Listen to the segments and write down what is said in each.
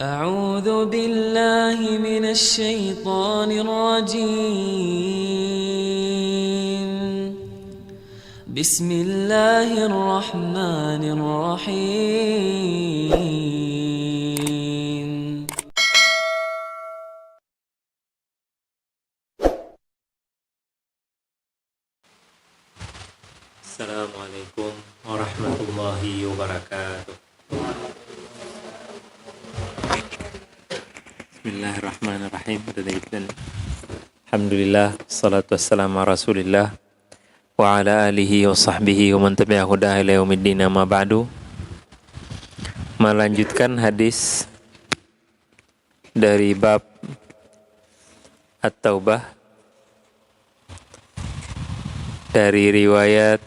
أعوذ بالله من الشيطان الرجيم. بسم الله الرحمن الرحيم. Assalamualaikum warahmatullahi wabarakatuh. Bismillahirrahmanirrahim. Alhamdulillah, salatu wassalamu ala rasulillah wa ala alihi wa sahbihi wa man tabi'ahu huda ila yaumiddin, amma ba'du. Melanjutkan hadis dari bab At-Taubah dari riwayat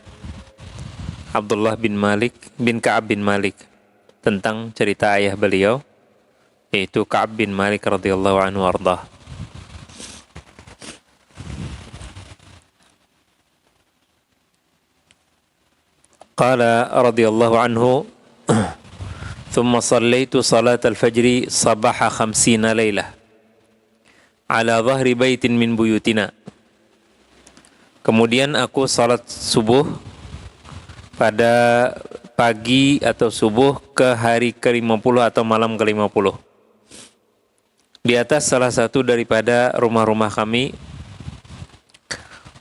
Abdullah bin Ka'ab bin Malik tentang cerita ayah beliau, yaitu Ka'ab bin Malik radhiyallahu anhu warḍah. Qala radhiyallahu anhu, thumma sallaitu salat al-fajri sabaha 50 laylah ala dhahri baitin min buyutina. Kemudian aku salat subuh pada pagi atau subuh ke hari ke-50 atau malam ke-50 di atas salah satu daripada rumah-rumah kami.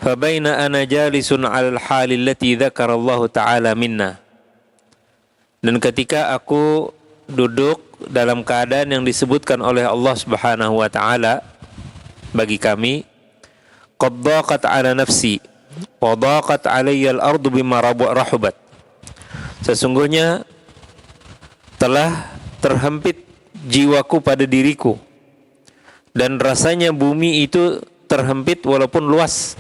Fabaina ana jalisun 'alal halil lati dzakarallahu ta'ala minna. Dan ketika aku duduk dalam keadaan yang disebutkan oleh Allah Subhanahu wa taala bagi kami, qad dhaqat 'ala nafsi wa dhaqat 'alayya al-ardu bima rahubat. Sesungguhnya telah terhempit jiwaku pada diriku, dan rasanya bumi itu terhempit walaupun luas.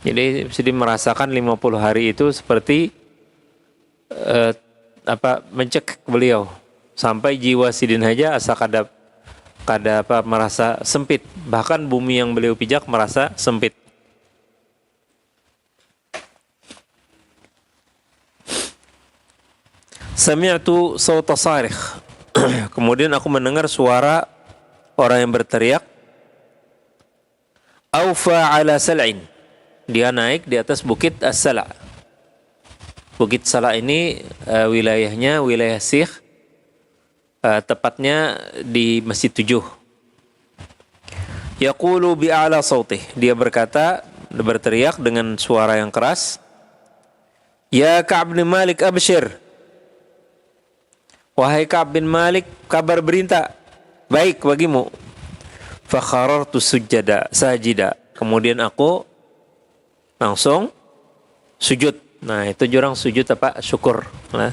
Jadi bisa merasakan 50 hari itu seperti mencekik beliau sampai jiwa Sidin Haja asa kada merasa sempit, bahkan bumi yang beliau pijak merasa sempit. Sami'tu sawta sarikh. Kemudian aku mendengar suara orang yang berteriak. Aufa ala sal'in. Dia naik di atas bukit As-Sala'. Bukit Sala' ini wilayahnya wilayah Sikh, tepatnya di Masjid 7. Yaqulu bi'ala sawtih. Dia berteriak dengan suara yang keras. Ya Ka'ab bin Malik abshir. Wahai Ka'ab bin Malik, kabar berita baik bagimu. Fakharartu sajida. Kemudian aku langsung sujud. Nah, itu jurang sujud syukur. Nah.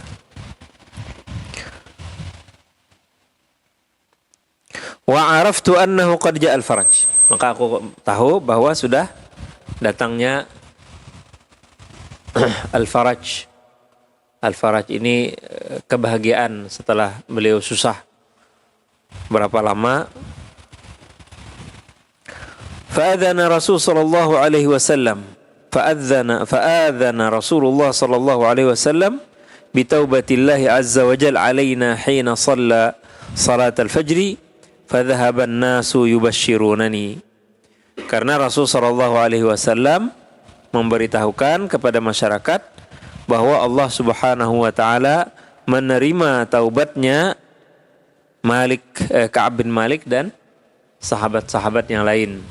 Wa araftu annahu qad ja'al faraj. Maka aku tahu bahwa sudah datangnya al-faraj. Al-faraj ini kebahagiaan setelah beliau susah berapa lama. Fa'adhana Rasul sallallahu alaihi wasallam. Fa'adhana Rasulullah sallallahu alaihi wasallam bitaubatillahi azza wa jalla alaina hina shalla salat al-fajri fadhahaba an-nasu yubashshirunani. Karena Rasul sallallahu alaihi wasallam memberitahukan kepada masyarakat bahwa Allah Subhanahu wa taala menerima taubatnya Ka'ab bin Malik dan sahabat-sahabat yang lain,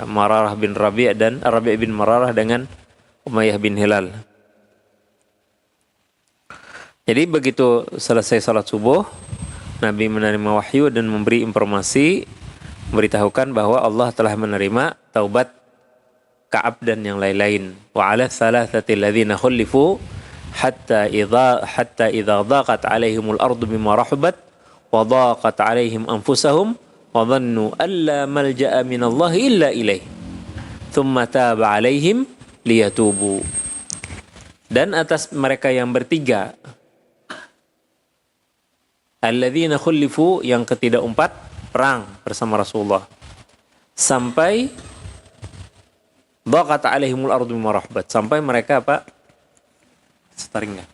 Mararah bin Rabi' dan Rabi' bin Mararah dengan Umayyah bin Hilal. Jadi begitu selesai salat subuh, Nabi menerima wahyu dan memberi informasi, memberitahukan bahwa Allah telah menerima taubat Ka'ab dan yang lain-lain. Wa 'ala thalathati alladhina khulifu hatta idza dhaqat 'alaihimul ardu bima rahubat wa dhaqat 'alaihim anfusahum wa dhannu alla malja'a minallahi illa ilaih thumma taba 'alaihim liyatubu. Dan atas mereka yang bertiga, alladzina khulifu, yang ketidak empat perang bersama Rasulullah sampai dhaqat 'alaihimul ardu bima rahubat, sampai mereka Setaringnya.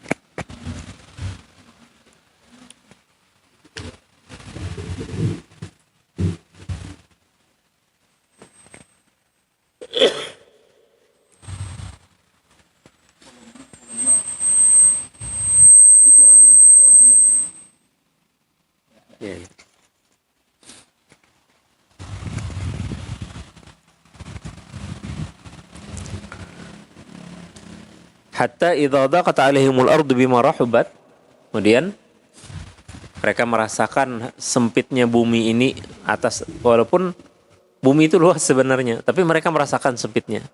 Ya. Hatta idza daqat 'alaihimul ardu bima rahubat. Kemudian mereka merasakan sempitnya bumi ini atas, walaupun bumi itu luas sebenarnya, tapi mereka merasakan sempitnya.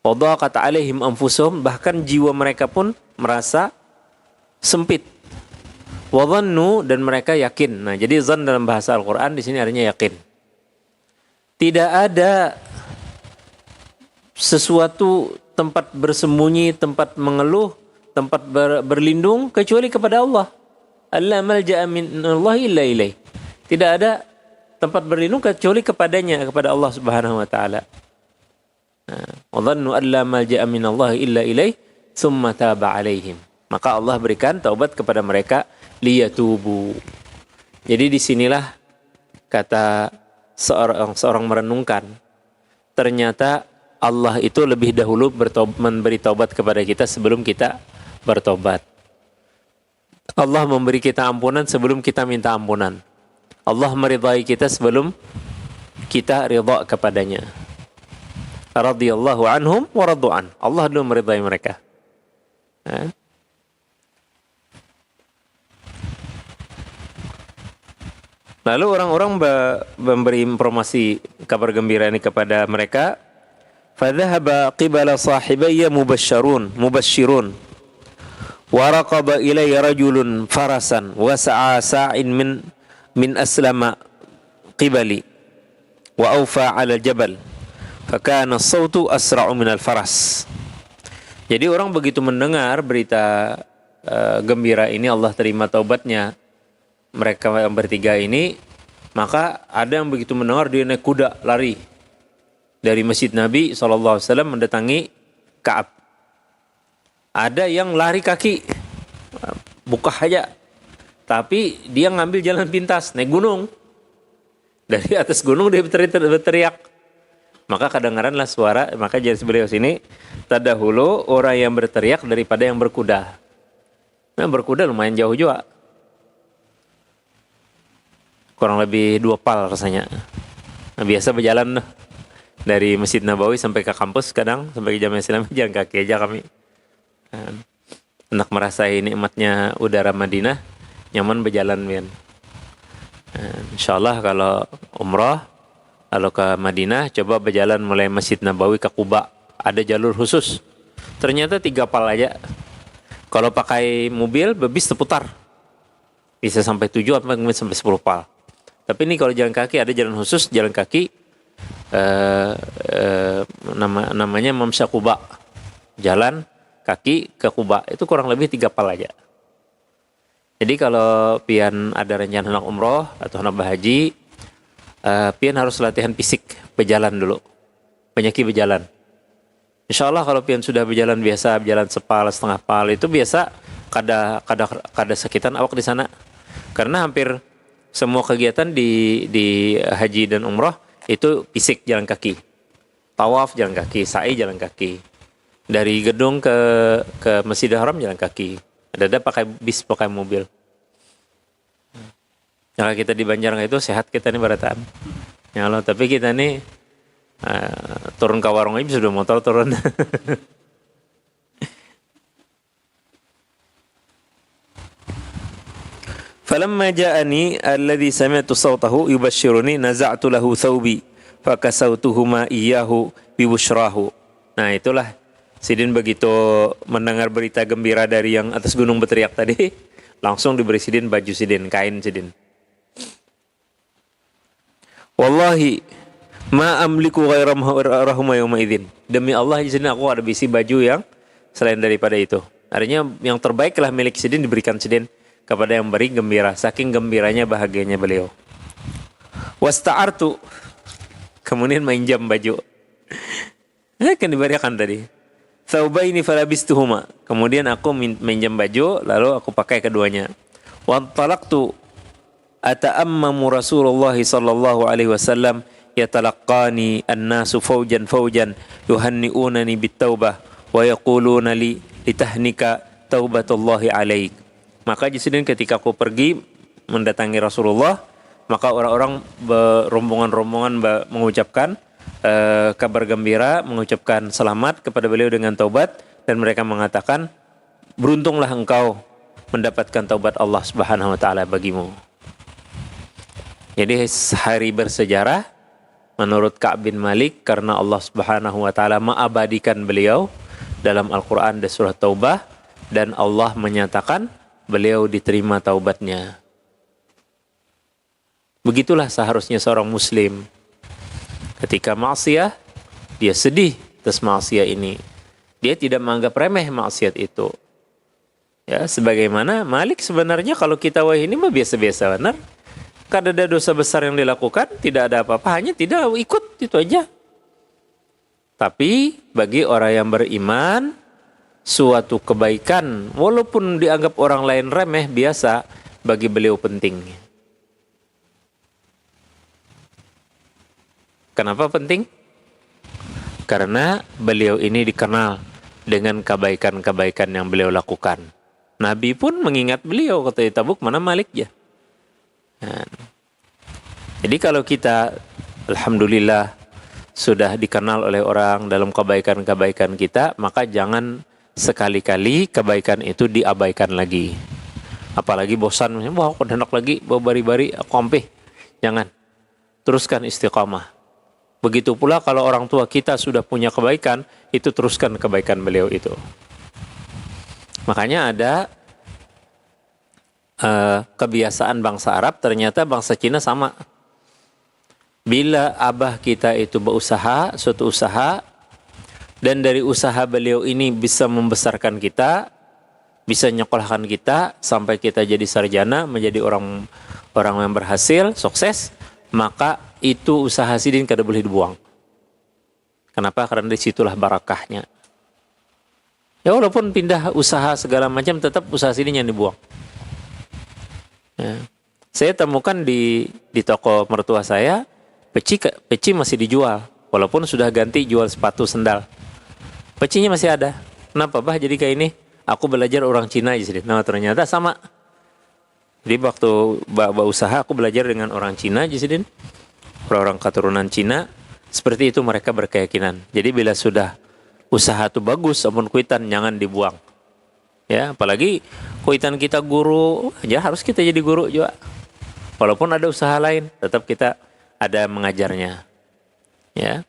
Wa daqat 'alaihim anfusuhum, bahkan jiwa mereka pun merasa sempit. Wa dhannu, dan mereka yakin. Nah, jadi zan dalam bahasa Al-Qur'an di sini artinya yakin. Tidak ada sesuatu tempat bersembunyi, tempat mengeluh, tempat berlindung kecuali kepada Allah. Alla malja'a minallahi illa ilaih. Tidak ada tempat berlindung kecuali kepadanya, kepada Allah Subhanahu wa taala. Wa dhannu alla malja'a minallahi illa ilaih, tsumma taba 'alaihim. Maka Allah berikan taubat kepada mereka, liyatubu. Jadi disinilah kata seorang merenungkan, ternyata Allah itu lebih dahulu memberi taubat kepada kita sebelum kita bertobat. Allah memberi kita ampunan sebelum kita minta ampunan. Allah meridai kita sebelum kita ridha kepadanya. Radhiyallahu anhum wa radu an. Allah dulu meridai mereka. Lalu orang-orang memberi informasi kabar gembira ini kepada mereka. فذهب قبل صاحبي مبشرون وركض إلي رجل فرسا وسعى ساع من أسلم قبلي وأوفى على الجبل فكان الصوت أسرع من الفرس. Jadi orang begitu mendengar berita gembira ini, Allah terima taubatnya mereka yang bertiga ini, maka ada yang begitu mendengar dia naik kuda lari dari masjid Nabi SAW mendatangi Ka'ab. Ada yang lari kaki, buka aja. Tapi dia ngambil jalan pintas, naik gunung. Dari atas gunung dia berteriak. Maka kedengaranlah suara, maka jadi beliau sini, terdahulu orang yang berteriak daripada yang berkuda. Nah, berkuda lumayan jauh juga. Kurang lebih 2 pal rasanya. Nah, biasa berjalan dari Masjid Nabawi sampai ke kampus, kadang sampai ke Jamiah Islamiyah jalan kaki aja kami. Hendak merasai nikmatnya udara Madinah, nyaman berjalan Mian. Insyaallah kalau umrah, kalau ke Madinah coba berjalan mulai Masjid Nabawi ke Quba, ada jalur khusus. Ternyata 3 pal aja. Kalau pakai mobil, bis terputar. Bisa sampai 7 atau sampai 10 pal. Tapi ini kalau jalan kaki ada jalan khusus, jalan kaki namanya Mamsya Quba, jalan kaki ke Quba, itu kurang lebih 3 pal aja. Jadi kalau pian ada rencana hendak umroh atau hendak berhaji, pian harus latihan fisik, berjalan dulu, penyaki berjalan. Insya Allah kalau pian sudah berjalan biasa, berjalan sepal, setengah pal, itu biasa kada sakitan awak di sana. Karena hampir semua kegiatan di haji dan umroh itu fisik, jalan kaki. Tawaf jalan kaki, sa'i jalan kaki. Dari gedung ke Masjidil Haram jalan kaki. Ada pakai bis, pakai mobil. Kalau kita di Banjarnegara itu sehat kita nih barataan. Ya Allah, tapi kita nih turun ke warung aja sudah motor turun. فلما جاءني الذي سمعت صوته يبشرني نزعت له ثوبي فكسوتهما إياه ببشراه. Nah, itulah Sidin begitu mendengar berita gembira dari yang atas gunung berteriak tadi, langsung diberi Sidin baju Sidin, kain Sidin. Wallahi ma amliku ghaira rahma yawma idzin. Demi Allah di sini aku ada bisi baju yang selain daripada itu. Artinya yang terbaiklah milik Sidin diberikan Sidin kepada yang beri gembira, saking gembiranya bahagianya beliau. Wasta'artu, kemudian minjam baju. Kan diberikan tadi. Thawbaini falabistuhuma, kemudian aku minjam baju, lalu aku pakai keduanya. Wantalaqtu ata'ammamu Rasulullah sallallahu alaihi wasallam yatalaqqani an-nasu fawjan yuhanni'unani bit-taubah wa yaquluna li litahnika taubatullahi alaik. Maka Sidin ketika aku pergi mendatangi Rasulullah, maka orang-orang rombongan-rombongan mengucapkan kabar gembira, mengucapkan selamat kepada beliau dengan taubat, dan mereka mengatakan, beruntunglah engkau mendapatkan taubat Allah Subhanahu wa taala bagimu. Jadi hari bersejarah menurut Ka'ab bin Malik karena Allah Subhanahu wa taala mengabadikan beliau dalam Al-Qur'an dan surah Taubah, dan Allah menyatakan beliau diterima taubatnya. Begitulah seharusnya seorang muslim. Ketika maksiat, dia sedih atas maksiat ini. Dia tidak menganggap remeh maksiat itu. Ya, sebagaimana Malik sebenarnya kalau kita ini mah biasa-biasa benar. Kada ada dosa besar yang dilakukan, tidak ada apa-apa, hanya tidak ikut, itu aja. Tapi bagi orang yang beriman, suatu kebaikan, walaupun dianggap orang lain remeh, biasa, bagi beliau penting. Kenapa penting? Karena beliau ini dikenal dengan kebaikan-kebaikan yang beliau lakukan. Nabi pun mengingat beliau, kata di Tabuk, mana Malik ya. Nah, jadi kalau kita, alhamdulillah, sudah dikenal oleh orang dalam kebaikan-kebaikan kita, maka jangan sekali-kali kebaikan itu diabaikan lagi. Apalagi bosan, wah aku hendak lagi, bawa bari-bari, aku ampih. Jangan. Teruskan istiqamah. Begitu pula kalau orang tua kita sudah punya kebaikan, itu teruskan kebaikan beliau itu. Makanya ada kebiasaan bangsa Arab, ternyata bangsa Cina sama. Bila abah kita itu berusaha, suatu usaha, dan dari usaha beliau ini bisa membesarkan kita, bisa nyekolahkan kita, sampai kita jadi sarjana, menjadi orang yang berhasil, sukses, maka itu usaha sidin kada boleh dibuang. Kenapa? Karena disitulah barakahnya. Ya walaupun pindah usaha segala macam, tetap usaha sidin yang dibuang. Ya. Saya temukan di toko mertua saya, peci masih dijual, walaupun sudah ganti jual sepatu sendal. Pecinya masih ada. Kenapa bah jadi kayak ini? Aku belajar orang Cina aja sih. Nah ternyata sama. Jadi waktu usaha aku belajar dengan orang Cina aja sih. Orang keturunan Cina, seperti itu mereka berkeyakinan. Jadi bila sudah usaha itu bagus, ampun kuitan jangan dibuang. Ya, apalagi kuitan kita guru, ya harus kita jadi guru juga. Walaupun ada usaha lain, tetap kita ada mengajarnya. Ya.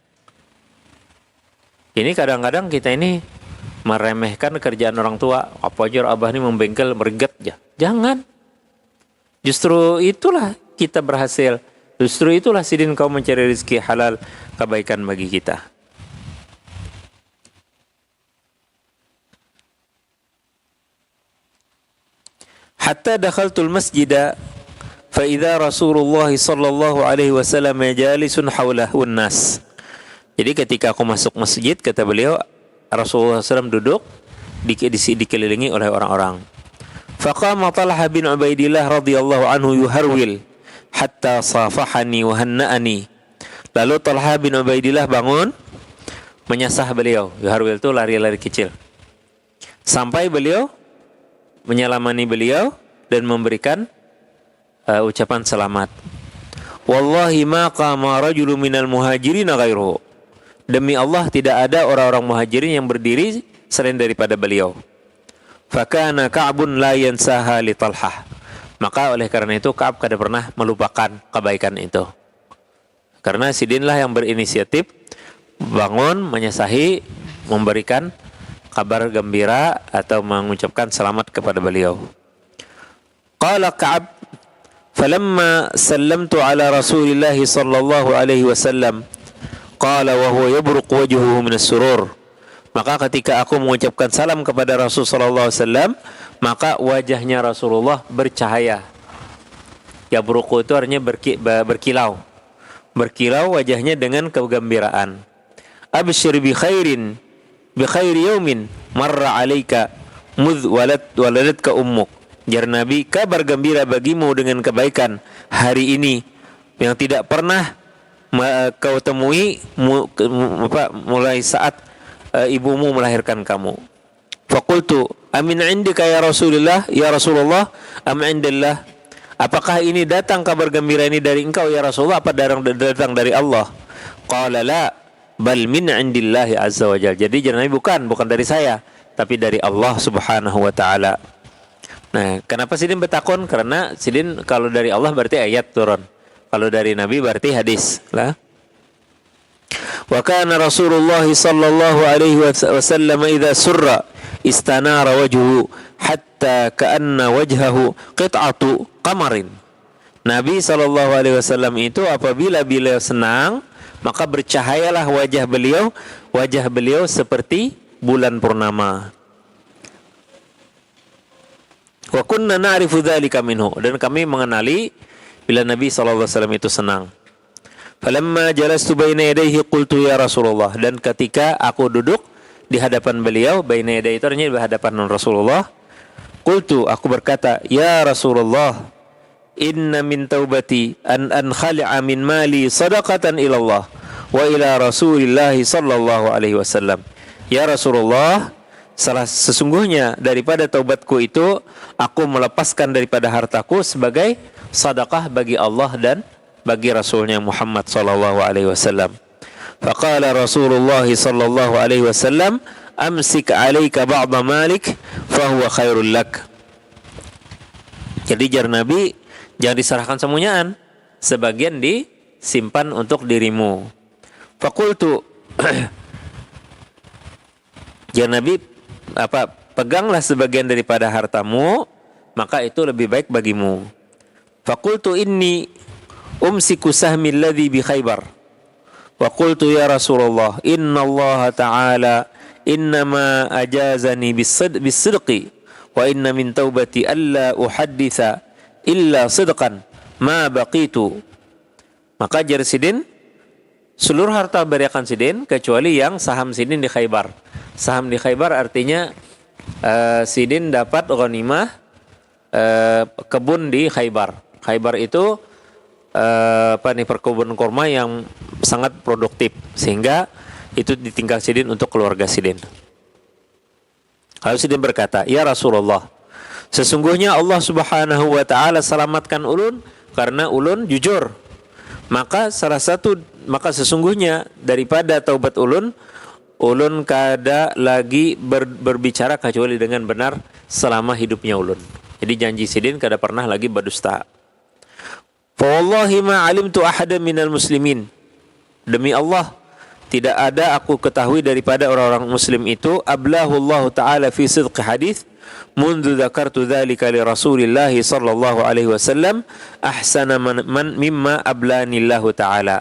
Ini kadang-kadang kita ini meremehkan kerjaan orang tua. Apa aja abah ini membengkel, mereget ya. Jangan. Justru itulah kita berhasil. Justru itulah sidin kau mencari rezeki halal, kebaikan bagi kita. Hatta dakhaltul masjida fa idza Rasulullah sallallahu alaihi wasallam jalisun haulahu an-nas. Jadi ketika aku masuk masjid, kata beliau, Rasulullah SAW duduk dikelilingi oleh orang-orang. Faqama Talha bin Ubaidillah radhiyallahu anhu yuharwil hatta safahani wa hanna'ani. Lalu Talha bin Ubaidillah bangun menyasah beliau. Yuharwil itu lari-lari kecil. Sampai beliau menyelamani beliau dan memberikan ucapan selamat. Wallahi ma qama rajulun minal muhajirin ghairuhu. Demi Allah tidak ada orang-orang muhajirin yang berdiri selain daripada beliau. Fakana Ka'bun la yansaha li Talhah. Maka oleh karena itu Ka'ab kada pernah melupakan kebaikan itu. Karena sidinlah yang berinisiatif bangun, menyasahi, memberikan kabar gembira atau mengucapkan selamat kepada beliau. Qala Ka'ab, falamma sallamtu ala Rasulillah sallallahu alaihi wasallam, qala wa huwa yabruq wajhuhu min as-surur. Maka ketika aku mengucapkan salam kepada Rasul sallallahu alaihi wasallam, maka wajahnya Rasulullah bercahaya. Yabruq itu artinya berkilau. Berkilau wajahnya dengan kegembiraan. Abshir bi khairin bi khairi yaumin marra alaika mudh waladatka ummuk. Jar Nabi, kabar gembira bagimu dengan kebaikan hari ini yang tidak pernah kau temui mulai saat ibumu melahirkan kamu. Faqultu amin indika ya Rasulullah am indillah. apakah ini datang kabar gembira ini dari engkau ya Rasulullah, apa datang dari Allah? Qala la, bal min indillahi azza wa jalla. Jadi Nabi bukan dari saya, tapi dari Allah Subhanahu wa taala. Nah, kenapa Sidin bertakon? Karena Sidin kalau dari Allah berarti ayat turun. Kalau dari Nabi berarti hadis lah. Wa kana Rasulullah sallallahu alaihi wasallam idza surra istanara wajhuhu hatta ka'anna wajhahu qit'atu qamarin. Nabi sallallahu alaihi wasallam itu apabila beliau senang, maka bercahayalah wajah beliau seperti bulan purnama. Wa kunna na'rifu dzalika minhu, dan kami mengenali bila Nabi sallallahu alaihi wasallam itu senang. Falamma jalastu baina yadayhi qultu ya Rasulullah, dan ketika aku duduk di hadapan beliau, baina yadayhi itu artinya di hadapan Rasulullah, qultu, aku berkata, ya Rasulullah, inna min taubati an khali'a min mali sadaqatan ila Allah wa ila Rasulillah sallallahu alaihi wasallam. Ya Rasulullah, sesungguhnya daripada taubatku itu aku melepaskan daripada hartaku sebagai sedekah bagi Allah dan bagi Rasulnya Muhammad sallallahu alaihi wasallam. Faqala Rasulullah sallallahu alaihi wasallam, amsik 'alaika ba'da malik fa huwa khairul lak. Jadi jar Nabi, jangan diserahkan semuanya, sebagian disimpan untuk dirimu. Faqultu, jar Nabi, peganglah sebagian daripada hartamu, maka itu lebih baik bagimu. Faqultu inni umsiku sahmi alladhi bi Khaybar. Wa qultu ya Rasulullah, inna Allah ta'ala innama ajazani bis-sidqi wa inna min taubati alla uhadditha illa sidqan ma baqitu. Maka jar Sidin, seluruh harta beriakan Sidin kecuali yang saham Sidin di Khaybar. Saham di Khaybar artinya Sidin dapat ghanimah kebun di Khaybar. Khaybar itu perkebunan kurma yang sangat produktif, sehingga itu ditinggal Sidin untuk keluarga Sidin. Lalu Sidin berkata, ya Rasulullah, sesungguhnya Allah Subhanahu wa taala selamatkan ulun karena ulun jujur. Maka sesungguhnya daripada taubat ulun kada lagi berbicara kecuali dengan benar selama hidupnya ulun. Jadi janji Sidin kada pernah lagi berdusta. Fa wallahi ma alimtu ahada minal muslimin. Demi Allah, tidak ada aku ketahui daripada orang-orang muslim itu ablahu Allah taala fi sidqi hadis mundu dzakartu dzalika li Rasulillah sallallahu alaihi wasallam ahsana man mimma ablani Allah taala.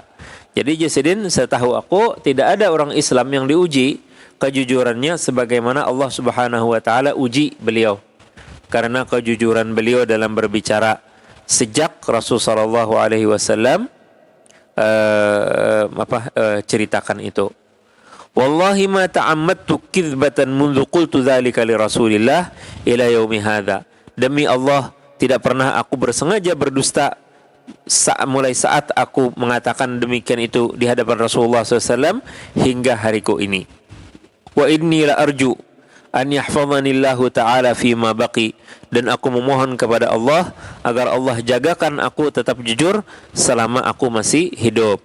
Jadi Sidin, setahu aku tidak ada orang Islam yang diuji kejujurannya sebagaimana Allah Subhanahu wa taala uji beliau. Karena kejujuran beliau dalam berbicara sejak Rasul sallallahu alaihi wasallam ceritakan itu. Wallahi ma ta'ammadtu kadzbatan mundu qultu dzalika li Rasulillah ila yaumi hadza. Demi Allah, tidak pernah aku bersengaja berdusta mulai saat aku mengatakan demikian itu di hadapan Rasulullah SAW hingga hariku ini. Wa inni la arju an yahfazanillahu ta'ala fima baqi, dan aku memohon kepada Allah agar Allah jagakan aku tetap jujur selama aku masih hidup.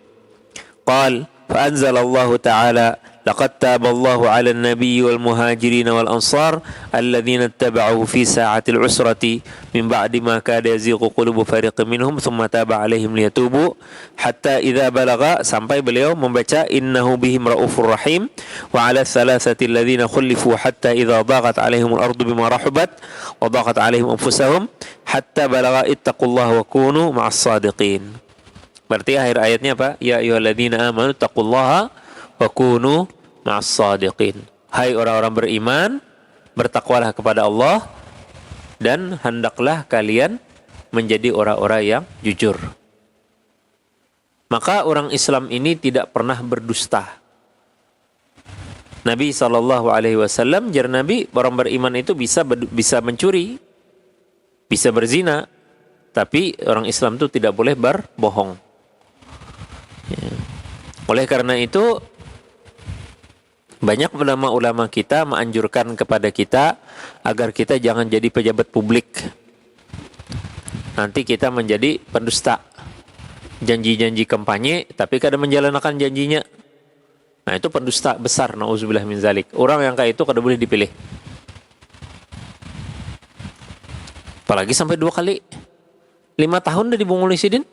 Qal fa anzalallahu ta'ala laqad taballahu 'alan nabiyyi wal muhajirin wal ansar alladhina ittaba'uhu fi sa'atil usrati min ba'di ma kada yazighu qulubu fariqin minhum thumma taba 'alaihim liyatubu hatta idza balagha, sampai beliau membaca innahu bihim raufur rahim wa 'ala thalathati alladhina khulifu hatta idza daqat 'alaihim al-ardu bima rahabat wa daqat 'alaihim anfusuhum hatta balagha ittaqullaha wa kunu ma'as sadiqin. Berarti akhir ayatnya apa? Ya ayyuhalladzina amanu taqullaha wa kunu ma'as sadiqin. Hai orang-orang beriman, bertakwalah kepada Allah dan hendaklah kalian menjadi orang-orang yang jujur. Maka orang Islam ini tidak pernah berdusta. Nabi SAW, jar Nabi, orang beriman itu bisa mencuri, bisa berzina, tapi orang Islam itu tidak boleh berbohong. Ya. Oleh karena itu, banyak ulama-ulama kita menganjurkan kepada kita agar kita jangan jadi pejabat publik. nanti kita menjadi pendusta. Janji-janji kampanye, tapi kada menjalankan janjinya. Nah itu pendusta besar, na'udzubillah min zalik. Orang yang kayak itu kada boleh dipilih. Apalagi sampai 2 kali. 5 tahun dah dibungul Sidin.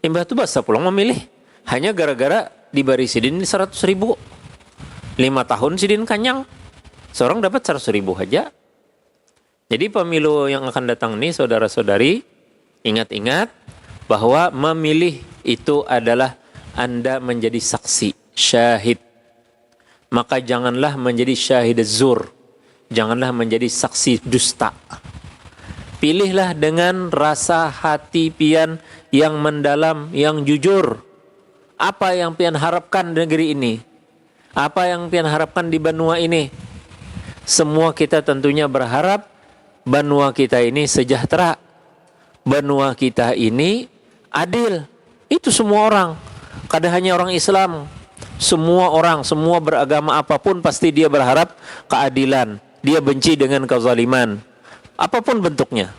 Imbah itu basta pulang memilih. Hanya gara-gara diberi Sidin 100 ribu. 5 tahun Sidin kanyang. Seorang dapat 100 ribu aja. Jadi pemilu yang akan datang ini, saudara-saudari, ingat-ingat bahwa memilih itu adalah Anda menjadi saksi, syahid. Maka janganlah menjadi syahid zur. Janganlah menjadi saksi dusta. Pilihlah dengan rasa hati pian yang mendalam, yang jujur. Apa yang pian harapkan di negeri ini? Apa yang pian harapkan di benua ini? Semua kita tentunya berharap benua kita ini sejahtera. Benua kita ini adil. Itu semua orang. Kada hanya orang Islam. Semua orang, semua beragama apapun pasti dia berharap keadilan. Dia benci dengan kezaliman. Apapun bentuknya.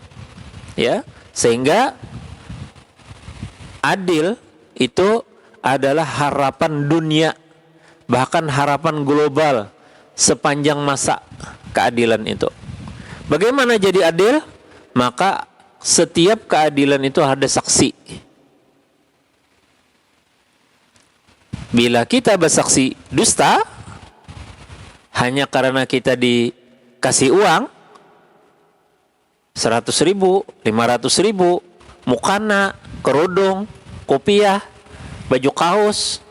Ya, sehingga adil itu adalah harapan dunia, bahkan harapan global sepanjang masa keadilan itu. Bagaimana jadi adil? Maka setiap keadilan itu ada saksi. Bila kita bersaksi dusta, hanya karena kita dikasih uang 100 ribu, 500 ribu, mukana, kerudung, kopiah, baju kaos,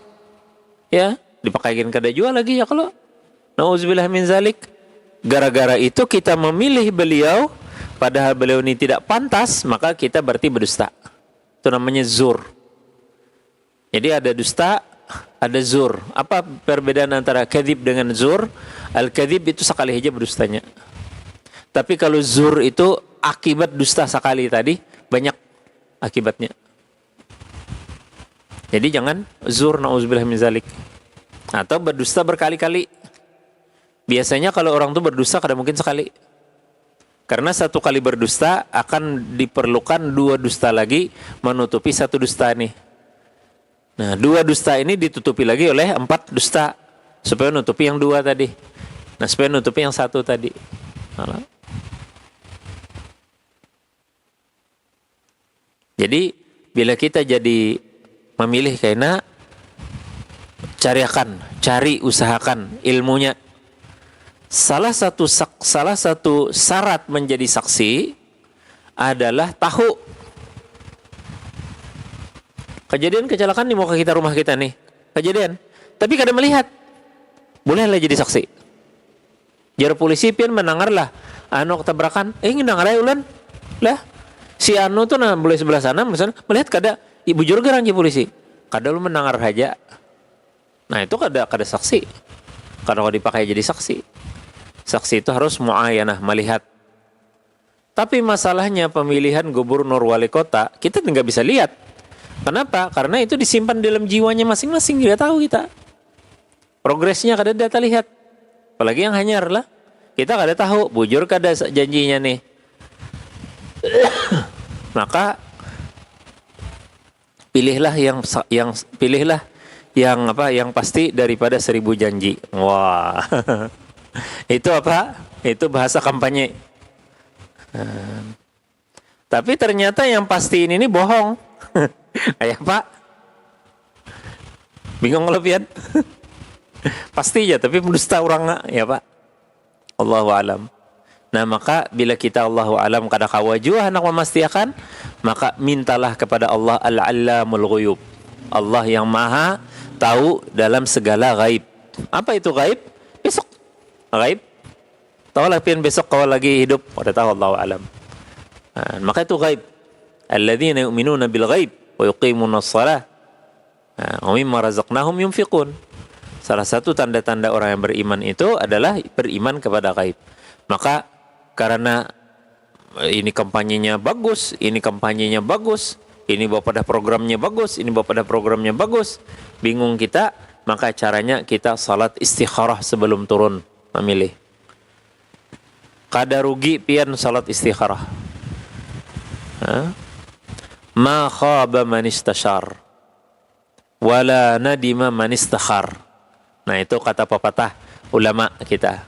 ya, dipakaikan kada jual lagi ya kalau. Nauzubillah min zalik. Gara-gara itu kita memilih beliau, padahal beliau ini tidak pantas, maka kita berarti berdusta. Itu namanya zur. Jadi ada dusta, ada zur. Apa perbedaan antara kadzib dengan zur? Al-kadzib itu sekali aja berdustanya. Tapi kalau zur itu akibat dusta sekali tadi, banyak akibatnya. Jadi jangan zur, na'udzubillah min zalik. Atau berdusta berkali-kali. Biasanya kalau orang itu berdusta kada mungkin sekali. Karena satu kali berdusta akan diperlukan 2 dusta lagi menutupi 1 dusta ini. Nah 2 dusta ini ditutupi lagi oleh 4 dusta. Supaya nutupi yang 2 tadi. Nah supaya nutupi yang 1 tadi. Jadi bila kita jadi memilih kayaknya cari usahakan ilmunya. Salah satu syarat menjadi saksi adalah tahu. Kejadian kecelakaan di muka kita, rumah kita nih. Kejadian. Tapi kada melihat. Bolehlah jadi saksi. Jar polisi pian menangarlah. Anu tabrakan. Ngenangar aja ulan. Lah. Si anu tuh nah boleh sebelah sana misalnya. Melihat kada. Ibu jur gerang polisi. Kada lu menangar aja. Nah itu kada saksi. Kalau dipakai jadi saksi. Saksi itu harus mu'ayanah, melihat. Tapi masalahnya pemilihan gubernur wali kota, kita nggak bisa lihat. Kenapa? Karena itu disimpan dalam jiwanya masing-masing, tidak tahu kita. Progresnya kada data lihat. Apalagi yang hanyar lah. Kita kada tahu, bujur kada janjinya nih. Maka pilihlah yang pasti daripada 1000 janji. Wah. Itu apa? Itu bahasa kampanye. Tapi ternyata yang pasti ini bohong. Ayah Pak. Bingung lebihan. Pasti ya, tapi mendusta orang ya Pak. Allahu alam. Nah maka bila kita Allahu alam kada kawajuh anak memastikan, maka mintalah kepada Allah al-allamul ghuyub. Allah yang maha tahu dalam segala gaib. Apa itu gaib? Besok. Gaib. Tahu lah pian besok kalau lagi hidup. Pada tahu Allahu alam. Nah, maka itu gaib. Alladzina yu'minuna bil ghaib wa yuqimuna shalah wa mimma razaqnahum yunfiqun. Salah satu tanda-tanda orang yang beriman itu adalah beriman kepada gaib. Maka karena ini kampanyenya bagus, ini bawa pada programnya bagus, ini bawa pada programnya bagus, bingung kita, maka caranya kita salat istikharah sebelum turun memilih. Kada rugi pian salat istikharah. Ma khaba man istashar wala nadima man istakhar. Nah, itu kata pepatah ulama kita.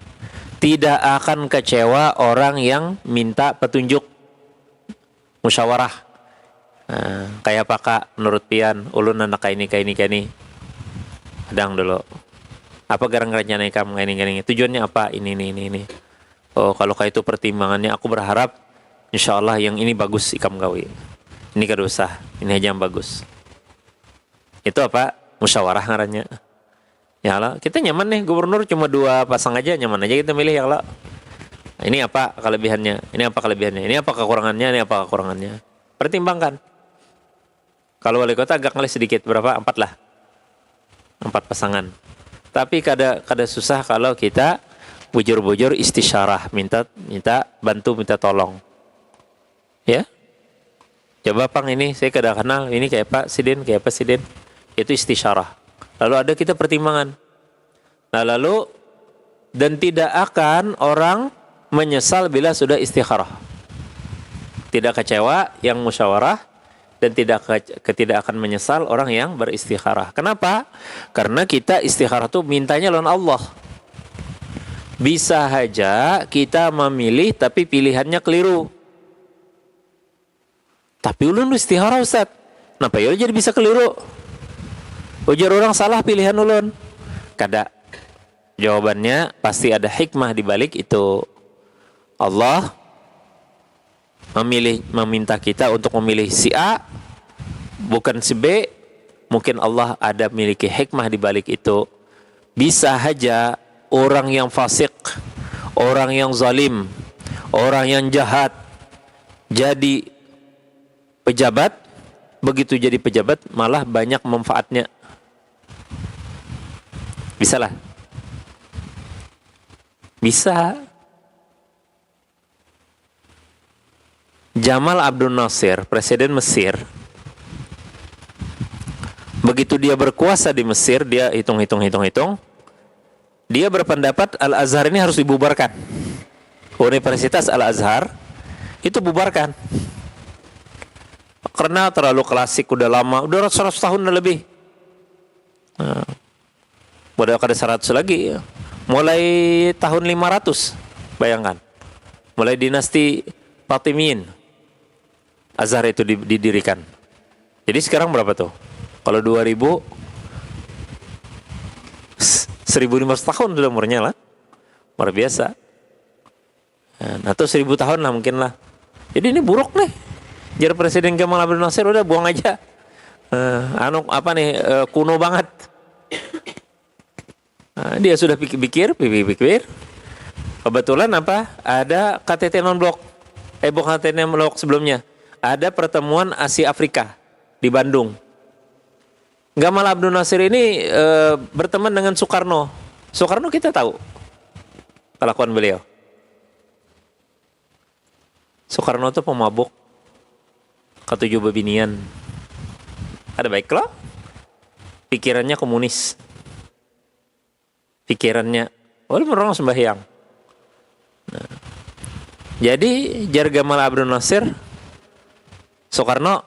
Tidak akan kecewa orang yang minta petunjuk, musyawarah. Nah, kayak apa kak menurut pian ulun anak kaini adang dulu apa garang rencana kamu kaini tujuannya apa ini. Oh, kalau kayak itu pertimbangannya aku berharap insyaallah yang ini bagus ikam gawi, ini kada usah, ini aja yang bagus. Itu apa? Musyawarah ngarannya. Ya Allah, kita nyaman nih gubernur cuma 2 pasang aja, nyaman aja kita milih ya Allah. Ini apa kelebihannya? Ini apa kelebihannya? Ini apa kekurangannya? Ini apa kekurangannya? Pertimbangkan. Kalau wali kota agak ngelis sedikit, berapa? 4 lah. 4 pasangan. Tapi kada susah kalau kita bujur-bujur istisyarah, minta bantu, minta tolong. Ya? Coba Pang ini saya kada kenal, ini kayak Pak Sidin. Itu istisyarah. Lalu ada kita pertimbangan. Nah, lalu dan tidak akan orang menyesal bila sudah istikharah. Tidak kecewa yang musyawarah dan tidak akan menyesal orang yang beristikharah. Kenapa? Karena kita istikharah itu mintanya lawan Allah. Bisa saja kita memilih tapi pilihannya keliru. Tapi ulun istikharah Ustaz. Kenapa ya jadi bisa keliru? Ujar orang salah pilihan ulun. Kada. Jawabannya pasti ada hikmah di balik itu. Allah meminta kita untuk memilih si A bukan si B. Mungkin Allah ada memiliki hikmah di balik itu. Bisa saja orang yang fasik, orang yang zalim, orang yang jahat jadi pejabat. Begitu jadi pejabat malah banyak manfaatnya. Bisa lah. Bisa. Jamal Abdel Nasser, presiden Mesir, begitu dia berkuasa di Mesir, dia hitung. Dia berpendapat Al-Azhar ini harus dibubarkan. Universitas Al-Azhar itu bubarkan. Karena terlalu klasik, udah lama, udah 100 tahun lebih. Nah, udah kada 100 lagi. Mulai tahun 500, bayangkan. Mulai dinasti Fatimiyin, Azhar itu didirikan. Jadi sekarang berapa tuh? Kalau 1500 tahun sudah umurnya lah. Luar biasa. Nah, atau 1000 tahun lah mungkin lah. Jadi ini buruk nih. Jadi Presiden Gamal Abdel Nasser udah buang aja. Kuno banget. Dia sudah pikir. Kebetulan apa? Ada KTT non-blok. Bukan KTT non-blok sebelumnya. Ada pertemuan Asia Afrika di Bandung. Gamal Abdel Nasser ini berteman dengan Soekarno. Soekarno kita tahu kelakuan beliau. Soekarno itu pemabuk, ketujuh bebinian. Ada baik loh. Pikirannya komunis. Pikirannya, orang sembahyang. Nah, jadi jar Gamal Abdel Nasser, Soekarno,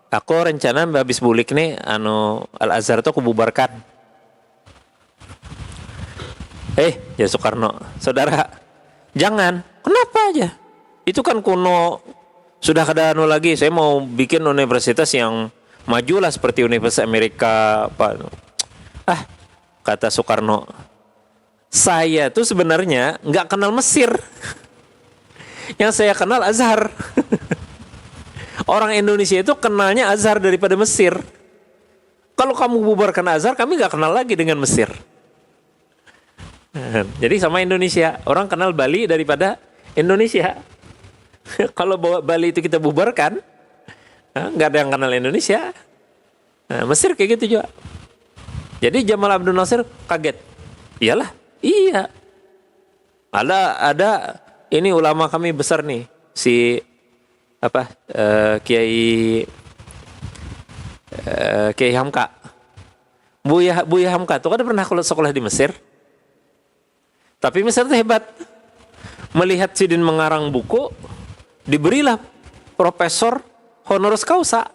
aku rencana habis bulik nih, Al-Azhar itu aku bubarkan. Ya Soekarno, saudara, jangan. Kenapa aja? Itu kan kuno, sudah kada lagi. Saya mau bikin universitas yang maju lah seperti Universitas Amerika. Kata Soekarno, saya tuh sebenarnya nggak kenal Mesir. Yang saya kenal Azhar. Orang Indonesia itu kenalnya Azhar daripada Mesir. Kalau kamu bubarkan Azhar, kami nggak kenal lagi dengan Mesir. Jadi sama Indonesia, orang kenal Bali daripada Indonesia. Kalau Bali itu kita bubarkan, nggak ada yang kenal Indonesia. Mesir kayak gitu juga. Jadi Jamal Abdel Nasser kaget. Iyalah, iya. Ada ini ulama kami besar nih, si Kiai Hamka. Buya Hamka tuh kan pernah sekolah di Mesir. Tapi Mesir itu hebat. Melihat Sidin mengarang buku, diberilah Profesor honoris causa.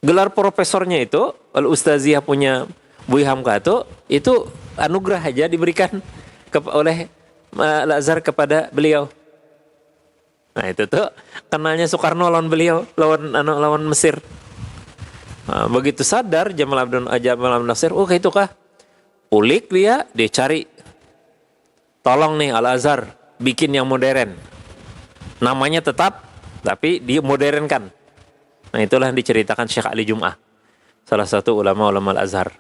Gelar profesornya itu, Al-Ustaziyah punya Buya Hamka itu anugerah aja diberikan oleh Al-Azhar kepada beliau. Nah itu tuh kenalnya Soekarno lawan beliau, lawan Mesir. Nah, begitu sadar Jamal Abdul Nasir, oh itu kah? Ulik dia cari. Tolong nih Al-Azhar bikin yang modern. Namanya tetap, tapi dimodernkan. Nah itulah yang diceritakan Syekh Ali Jum'ah, salah satu ulama Al-Azhar.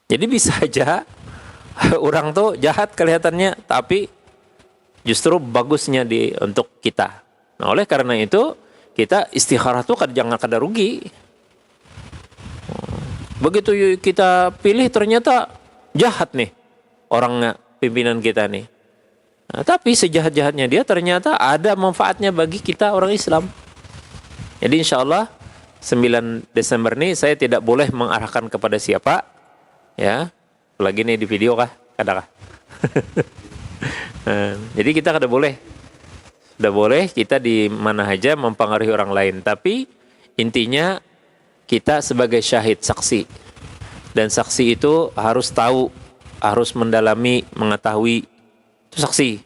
Jadi bisa aja orang tuh jahat kelihatannya, tapi justru bagusnya untuk kita. Nah oleh karena itu kita istikharah tuh jangan kada rugi. Begitu kita pilih ternyata jahat nih orangnya, pimpinan kita nih. Nah, tapi sejahat-jahatnya dia ternyata ada manfaatnya bagi kita orang Islam. Jadi insya Allah 9 Desember ini saya tidak boleh mengarahkan kepada siapa, ya. Lagi nih di video kah? Kadang. Nah, jadi kita kada boleh. Sudah boleh kita di mana aja mempengaruhi orang lain. Tapi intinya kita sebagai syahid, saksi. Dan saksi itu harus tahu, harus mendalami, mengetahui. Itu saksi.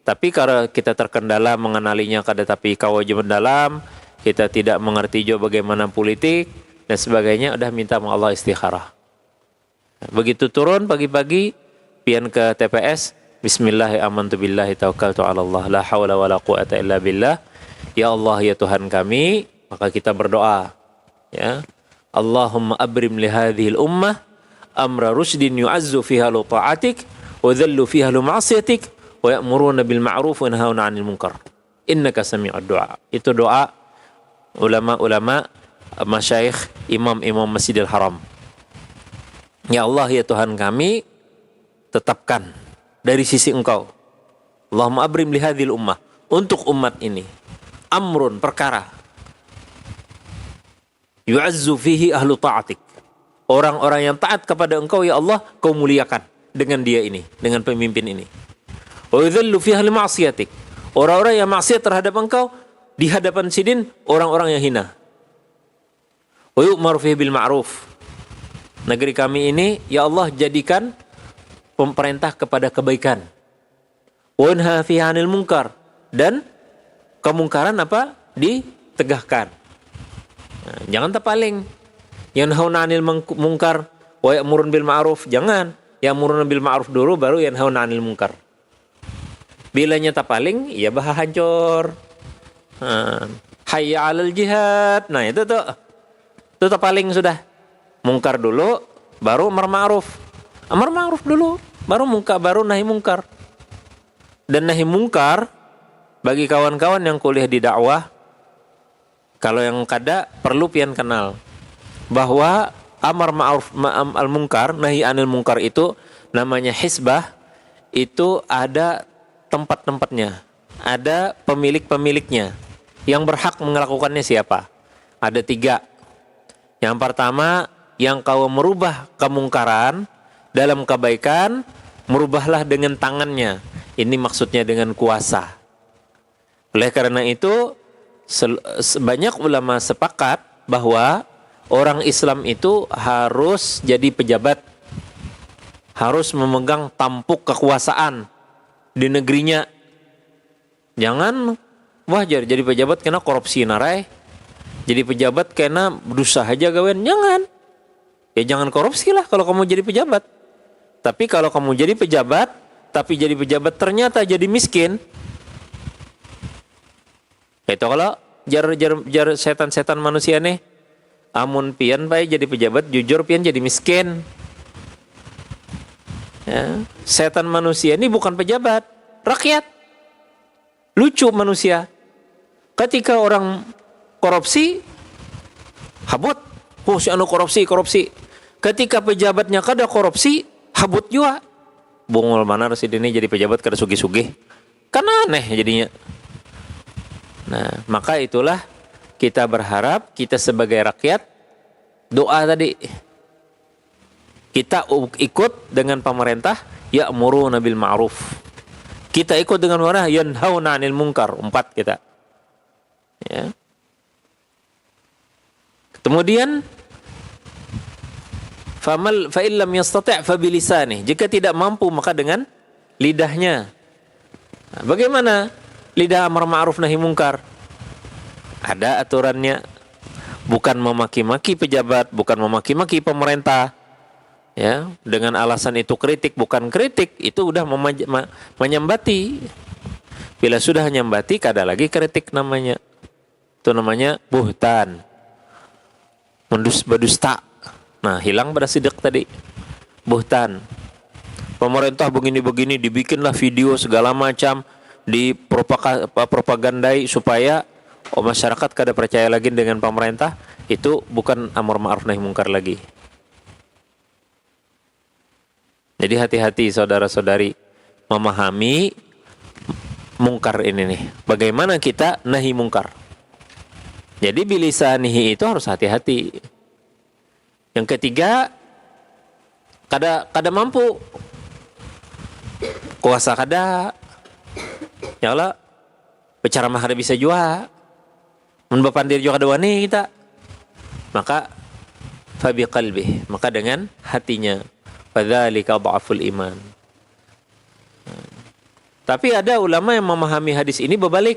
Tapi kalau kita terkendala mengenalinya kada tapi kawaja mendalam, kita tidak mengerti juga bagaimana politik dan sebagainya, udah minta sama Allah istikharah. Begitu turun pagi-pagi, pian ke TPS, Bismillah amantu billahi tawakkaltu ala Allah, la hawla wa la quwata illa billah. Ya Allah, ya Tuhan kami, maka kita berdoa, ya. Allahumma abrim li hadhil ummah amra rusydin yu'azzu fiha lu ta'atik wa dhallu fiha lu ma'asiyatik wa ya'muruna bil ma'ruf wa yanhauna 'anil munkar. Innaka sami'ud du'a. Itu doa ulama-ulama, masyayikh, imam-imam Masjidil Haram. Ya Allah, ya Tuhan kami, tetapkan dari sisi Engkau. Allahumma abrim li hadhil ummah, untuk umat ini, amrun, perkara, yu'azzu fihi ahlu ta'atik, orang-orang yang taat kepada Engkau ya Allah, Kau muliakan dengan dia ini, dengan pemimpin ini. Wa yudhallu fihi ahli ma'asiyatik, orang-orang yang maksiat terhadap Engkau di hadapan sidin, orang-orang yang hina. Wa yu'maru fihi bil ma'ruf, negeri kami ini ya Allah jadikan pemerintah kepada kebaikan. Wa yanha fihi 'anil munkar, dan kemungkaran apa? Ditegakkan. Nah, jangan terpaling. Yanhauna 'anil munkar wa ya'murun bil ma'ruf, jangan. Ya'muruna bil ma'ruf dulu baru yanhauna 'anil munkar. Bilanya terpaling, ya bah hancur. Hayya 'alal jihad. Nah, itu tuh. Itu terpaling sudah. Mungkar dulu baru amar ma'ruf. Amar ma'ruf dulu baru baru nahi mungkar. Dan nahi mungkar bagi kawan-kawan yang kuliah di dakwah, kalau yang kada perlu pian kenal bahwa amar ma'ruf al munkar, nahi anil munkar itu namanya hisbah, itu ada tempat-tempatnya, ada pemilik-pemiliknya. Yang berhak melakukannya siapa? Ada 3. Yang pertama, yang kau merubah kemungkaran dalam kebaikan, merubahlah dengan tangannya. Ini maksudnya dengan kuasa. Oleh karena itu, banyak ulama sepakat bahwa orang Islam itu harus jadi pejabat, harus memegang tampuk kekuasaan di negerinya. Jangan jadi pejabat kena korupsi narai, jadi pejabat kena berusaha aja gawen. Jangan. Ya jangan korupsi lah kalau kamu jadi pejabat. Tapi kalau kamu jadi pejabat, tapi jadi pejabat ternyata jadi miskin, itu kalau jar setan-setan manusia nih, amun pian baik jadi pejabat, jujur pian jadi miskin. Ya, setan manusia ini bukan pejabat, rakyat. Lucu manusia. Ketika orang korupsi, habut. Oh si anu korupsi. Ketika pejabatnya kada korupsi, habut juga. Bungul mana si ini jadi pejabat kada sugih-sugih. Kan aneh jadinya. Nah, maka itulah kita berharap kita sebagai rakyat doa tadi. Kita ikut dengan pemerintah ya'muruna bil ma'ruf. Kita ikut dengan warah yanhauna 'anil munkar. 4 kita. Ya. Kemudian fa illam yastati' fa bilisani. Jika tidak mampu maka dengan lidahnya. Nah, bagaimana lidah amar ma'ruf nahi mungkar? Ada aturannya. Bukan memaki-maki pejabat, bukan memaki-maki pemerintah. Ya, dengan alasan itu kritik, bukan kritik, itu udah menyambati. Bila sudah menyambati, kada lagi kritik namanya. Itu namanya buhtan. Berdusta. Nah, hilang pada sidik tadi. Buhtan. Pemerintah begini-begini, dibikinlah video segala macam, dipropagandai supaya masyarakat kada percaya lagi dengan pemerintah. Itu bukan amar ma'ruf nahi mungkar lagi. Jadi hati-hati saudara-saudari memahami mungkar ini nih. Bagaimana kita nahi mungkar. Jadi bilisanihi itu harus hati-hati. Yang ketiga, kada mampu. Kuasa kada. Ya Allah, bicara mah kada bisa jua. Mun bapandir juga kada wani kita. Maka fabi qalbih, maka dengan hatinya. Fadzalika dha'ful iman. Tapi ada ulama yang memahami hadis ini berbalik.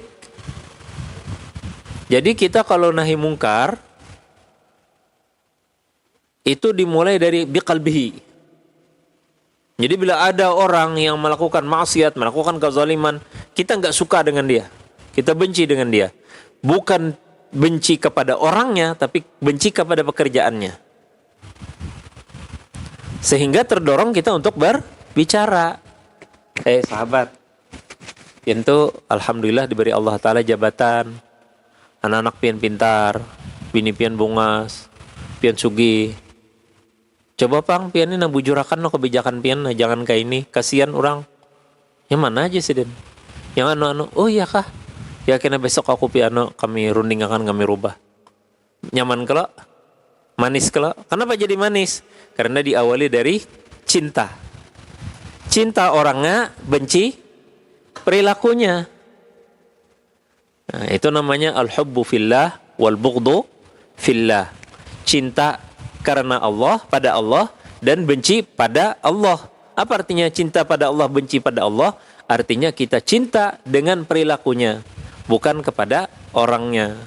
Jadi kita kalau nahi mungkar itu dimulai dari biqalbihi. Jadi bila ada orang yang melakukan maksiat, melakukan kezaliman, kita enggak suka dengan dia. Kita benci dengan dia. Bukan benci kepada orangnya, tapi benci kepada pekerjaannya. Sehingga terdorong kita untuk berbicara. Sahabat, pian tuh alhamdulillah diberi Allah Ta'ala jabatan. Anak-anak pian pintar, bini pian bungas, pian sugih. Coba pang pian ini nabujurakan no kebijakan pian, jangan kayak ini, kasihan orang. Yang mana aja sih Den? Yang anu, oh iya kah? Ya kena besok aku piano kami runding akan kami rubah. Nyaman kalau? Manis kalau? Kenapa jadi manis? Karena diawali dari cinta. Cinta orangnya, benci perilakunya. Nah, itu namanya al-hubbu fillah wal bughdu fillah. Cinta karena Allah, pada Allah, dan benci pada Allah. Apa artinya cinta pada Allah, benci pada Allah? Artinya kita cinta dengan perilakunya, bukan kepada orangnya.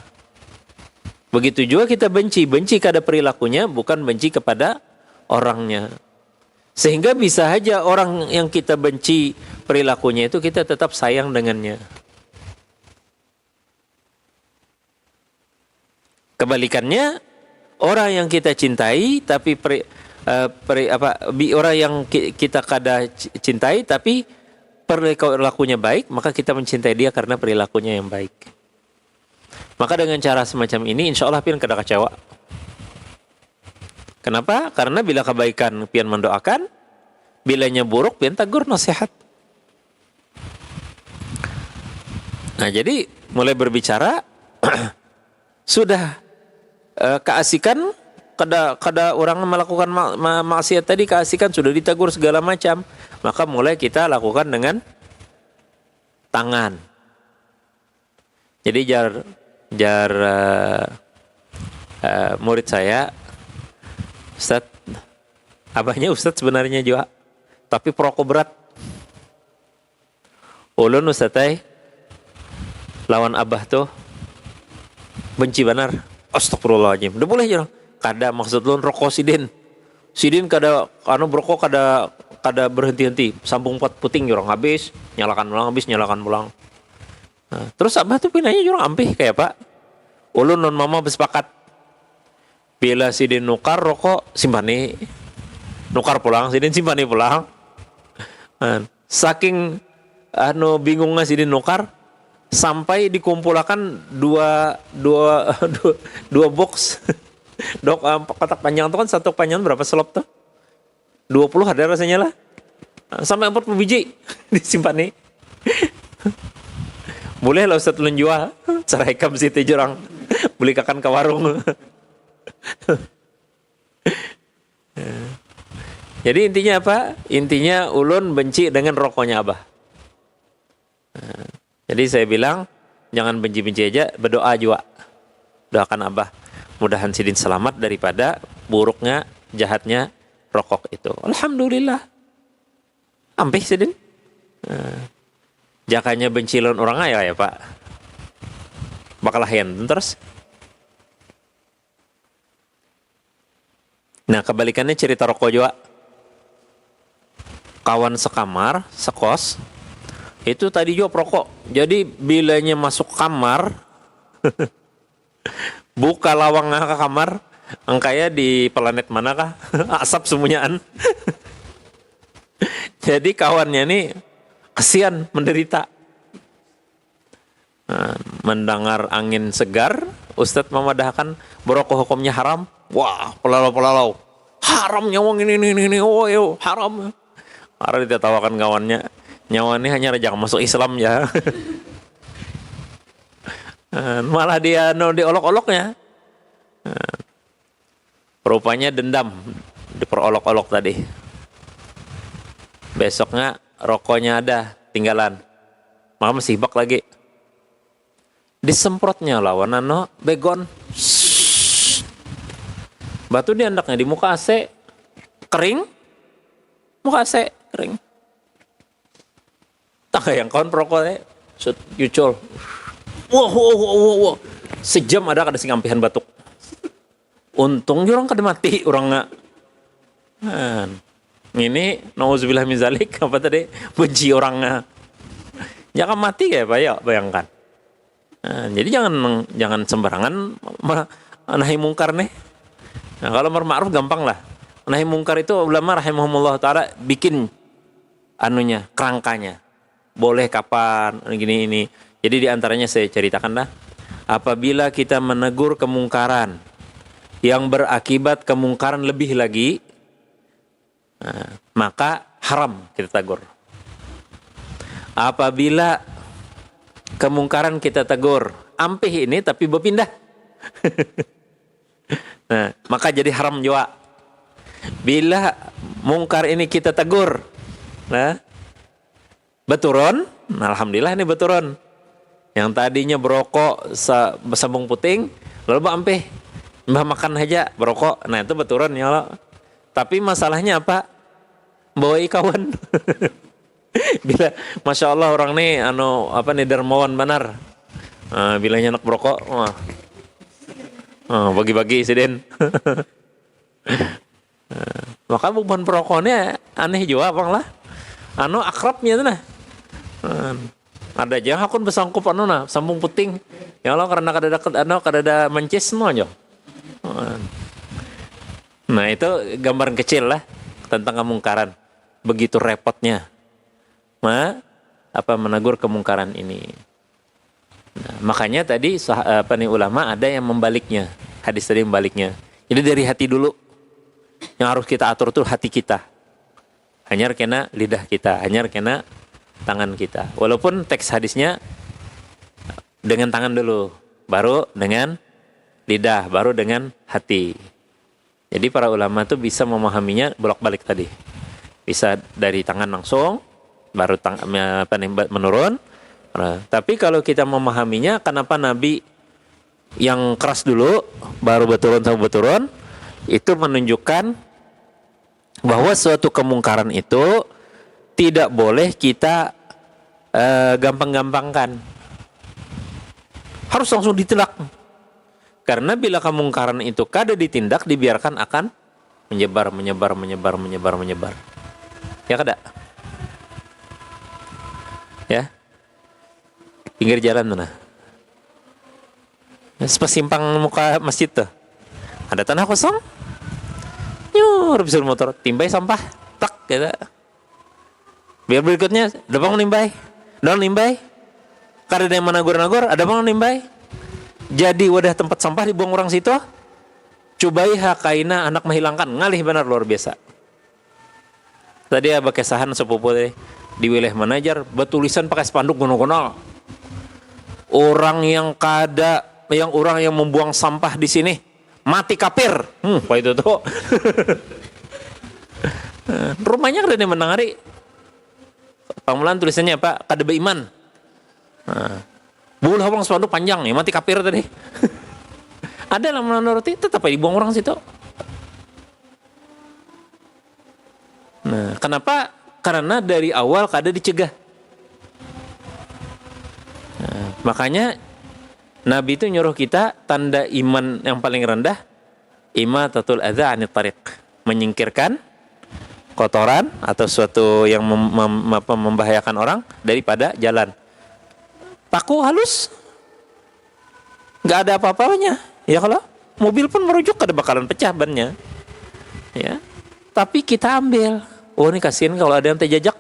Begitu juga kita benci kepada perilakunya, bukan benci kepada orangnya. Sehingga bisa saja orang yang kita benci perilakunya itu kita tetap sayang dengannya. Kebalikannya, orang yang kita cintai tapi orang yang kita kada cintai tapi perilakunya baik, maka kita mencintai dia karena perilakunya yang baik. Maka dengan cara semacam ini insya Allah pian kada kecewa. Kenapa? Karena bila kebaikan pian mendoakan, bilanya buruk pian tegur nasihat. Nah, jadi mulai berbicara sudah keasikan kada orang melakukan maksiat tadi, keasikan sudah ditegur segala macam, maka mulai kita lakukan dengan tangan. Jadi jar murid saya, Ustaz, abahnya Ustaz sebenarnya juga, tapi perokok berat. Ulun Ustaz lawan abah tuh benci benar. Astagfirullahaladzim. Udah boleh ya. Kada maksud lu rokok sidin kada berokok kada berhenti-henti. Sambung pot puting jurang habis, nyalakan pulang. Nah, terus abah tuh pinanya jurang ampih kayak Pak. Ulun non mama bersepakat. Bila sidin nukar rokok simpani. Nukar pulang, sidin simpani pulang. Nah, saking bingungnya sidin nukar, sampai dikumpulkan dua box. Kotak panjang itu kan satu panjang berapa selop tuh? 20 ada rasanya lah. Sampai 40 biji disimpan nih. Boleh lah Ustaz ulun jual. Caraikam situ jurang. Beli kakan ke warung. Jadi intinya apa? Intinya ulun benci dengan rokoknya abah. Jadi saya bilang, jangan benci-benci aja, berdoa juga. Doakan Abah, mudahan Sidin selamat daripada buruknya, jahatnya rokok itu. Alhamdulillah. Ampih Sidin. Jakanya bencilon orang aja ya Pak. Bakal lahian terus. Nah kebalikannya cerita rokok juga. Kawan sekamar, sekos, itu tadi juga perokok. Jadi bilanya masuk kamar, buka lawang ke kamar, angkanya di planet manakah? Asap semuanyaan. Jadi kawannya ini kesian, menderita. Nah, mendengar angin segar, Ustadz memadahkan berokok hukumnya haram. Wah, pelalau. Haram nyawang ini, oh yo, haram. Karena ditertawakan kawannya. Nyawa ini hanya rejang masuk Islam ya. Malah dia diolok-oloknya. Rupanya dendam, diperolok-olok tadi. Besoknya rokoknya ada, tinggalan. Malah masih bak lagi. Disemprotnya lawan begon. Batu diandaknya di muka AC. Kering. Muka AC kering. Tak yang kawan perokoknya. Yucul. Wah. Sejam ada sing ampihan batuk. Untung orang kada mati orangnya. Ini nauzubillah min zalik apa tadi benci orangnya. Jangan mati kayak Pak ya, bayangkan. Jadi jangan sembarangan nahi mungkar nih. Nah, kalau amar ma'ruf gampang lah. Nahi mungkar itu ulama rahimahumullah taala bikin kerangkanya. Boleh kapan gini ini. Jadi di antaranya saya ceritakan dah. Apabila kita menegur kemungkaran yang berakibat kemungkaran lebih lagi, maka haram kita tegur. Apabila kemungkaran kita tegur, ampih ini tapi berpindah. Nah, maka jadi haram juga. Bila mungkar ini kita tegur, nah, beturon, nah, alhamdulillah ini beturon. Yang tadinya berokok sambung puting, lalu ampih, mbah makan aja berokok, nah itu beturon ya Allah. Tapi masalahnya apa? Bawa kawan. Bila masya Allah orang nih dermawan benar. Bila nyanak berokok, bagi-bagi Sidin. Maka bukan perokoknya aneh juga bang lah. Akrabnya tuh nah. Ada aja akun besangkup sambung puting. Ya Allah karena kada ada mencis aja. Nah itu gambaran kecil lah tentang kemungkaran. Begitu repotnya menegur kemungkaran ini. Nah, makanya tadi ulama ada yang membaliknya. Hadis tadi membaliknya. Jadi dari hati dulu. Yang harus kita atur tuh hati kita. Hanya kena lidah kita, hanya kena tangan kita. Walaupun teks hadisnya dengan tangan dulu, baru dengan lidah, baru dengan hati. Jadi para ulama tuh bisa memahaminya bolak-balik tadi. Bisa dari tangan langsung, baru menurun. Nah, tapi kalau kita memahaminya, kenapa Nabi yang keras dulu, baru beturun, itu menunjukkan bahwa suatu kemungkaran itu tidak boleh kita gampang-gampangkan. Harus langsung ditindak. Karena bila kemungkaran itu kada ditindak, dibiarkan akan menyebar. Ya kada? Ya. Pinggir jalan mana? Simpang muka masjid tuh. Ada tanah kosong. Nyur bisa motor, timbai sampah. Tak gitu. Biar berikutnya ada bang nimbai. Don nimbai. Kada ada yang menagur-nagur, ada bang nimbai. Jadi wadah tempat sampah dibuang orang situ. Cobai hakaina anak menghilangkan, ngalih benar luar biasa. Tadi ada kesahan sepupu di wilayah Manajar, betulisan pakai spanduk gono-gono. Orang yang membuang sampah di sini mati kafir. Apa itu tuh? Rumahnya ada yang menangari. Pamulan tulisannya apa? Kada beriman. Bul habang spanduk panjang nih, mati kafir tadi. Ada lah menuruti, tetap aja dibuang orang situ. Nah, kenapa? Karena dari awal kada dicegah. Nah, makanya Nabi itu nyuruh kita tanda iman yang paling rendah, imatatul adza 'anit tariq, menyingkirkan kotoran atau sesuatu yang membahayakan orang daripada jalan. Paku halus, nggak ada apa-apanya. Ya kalau mobil pun merujuk kada bakalan pecah bannya. Ya, tapi kita ambil. Oh ini kasihan kalau ada yang terjajak.